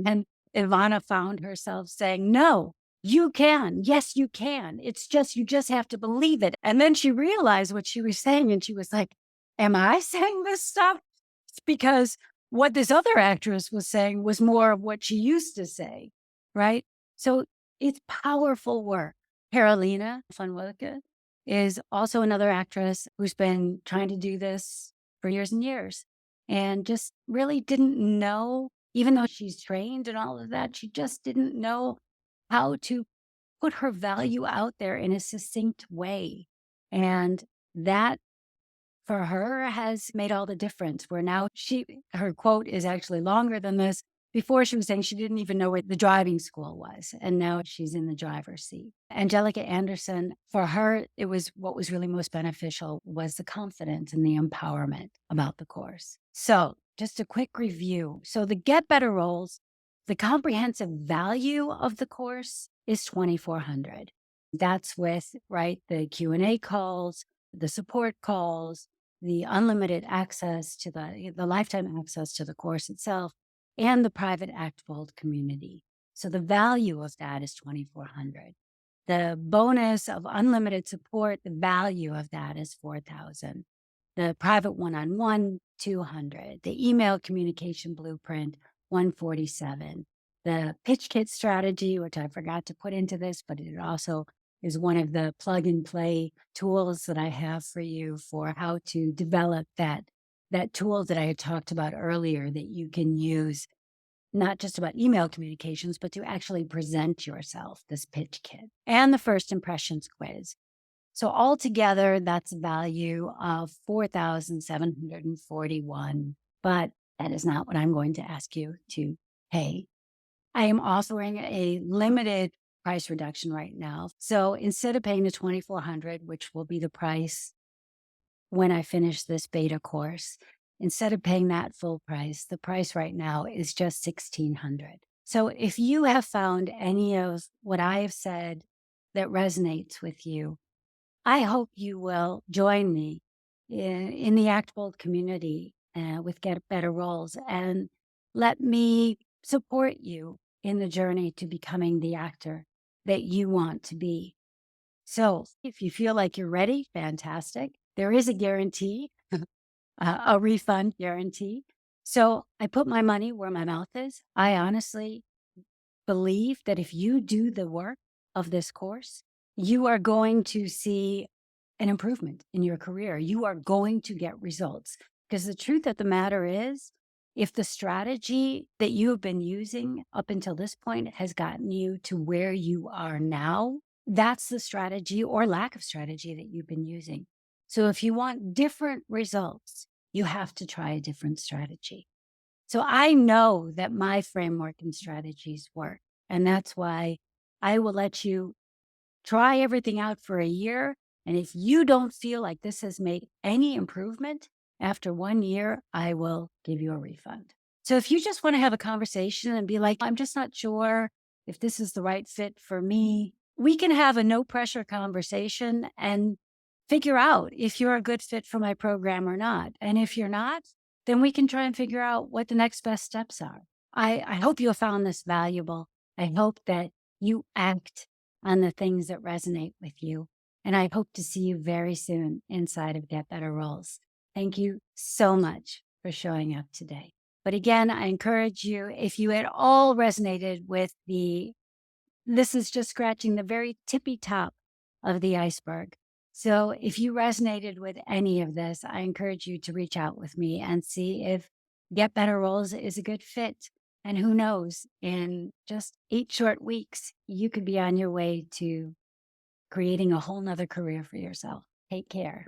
And Ivana found herself saying, no, you can. Yes, you can. It's just, you just have to believe it. And then she realized what she was saying. And she was like, am I saying this stuff? It's because what this other actress was saying was more of what she used to say. Right. So it's powerful work. Carolina Funwilke is also another actress who's been trying to do this for years and years and just really didn't know, even though she's trained and all of that, she just didn't know how to put her value out there in a succinct way. And that for her has made all the difference, where now her quote is actually longer than this. Before she was saying she didn't even know where the driving school was, and now she's in the driver's seat. Angelica Anderson, for her, it was what was really most beneficial was the confidence and the empowerment about the course. So just a quick review. So the Get Better Roles, the comprehensive value of the course is 2,400. That's with, right, the Q&A calls, the support calls, the unlimited access to the lifetime access to the course itself, and the private actionable community. So the value of that is 2,400. The bonus of unlimited support, the value of that is 4,000. The private one-on-one, 200. The email communication blueprint, 147. The pitch kit strategy, which I forgot to put into this, but it also is one of the plug and play tools that I have for you for how to develop that tool that I had talked about earlier that you can use not just about email communications, but to actually present yourself, this pitch kit, and the first impressions quiz. So altogether, that's a value of 4,741, but that is not what I'm going to ask you to pay. I am offering a limited price reduction right now. So instead of paying the 2,400, which will be the price when I finish this beta course, instead of paying that full price, the price right now is just 1,600. So if you have found any of what I have said that resonates with you, I hope you will join me in the Actable community with Get Better Roles and let me support you in the journey to becoming the actor that you want to be. So if you feel like you're ready, fantastic. There is a guarantee, a refund guarantee. So I put my money where my mouth is. I honestly believe that if you do the work of this course, you are going to see an improvement in your career. You are going to get results. Because the truth of the matter is, if the strategy that you have been using up until this point has gotten you to where you are now, that's the strategy or lack of strategy that you've been using. So if you want different results, you have to try a different strategy. So I know that my framework and strategies work. And that's why I will let you try everything out for a year. And if you don't feel like this has made any improvement after 1 year, I will give you a refund. So if you just want to have a conversation and be like, I'm just not sure if this is the right fit for me, we can have a no pressure conversation and figure out if you're a good fit for my program or not. And if you're not, then we can try and figure out what the next best steps are. I hope you have found this valuable. I hope that you act on the things that resonate with you. And I hope to see you very soon inside of Get Better Roles. Thank you so much for showing up today. But again, I encourage you, if you at all resonated with this is just scratching the very tippy top of the iceberg. So if you resonated with any of this, I encourage you to reach out with me and see if Get Better Roles is a good fit. And who knows, in just 8 short weeks, you could be on your way to creating a whole nother career for yourself. Take care.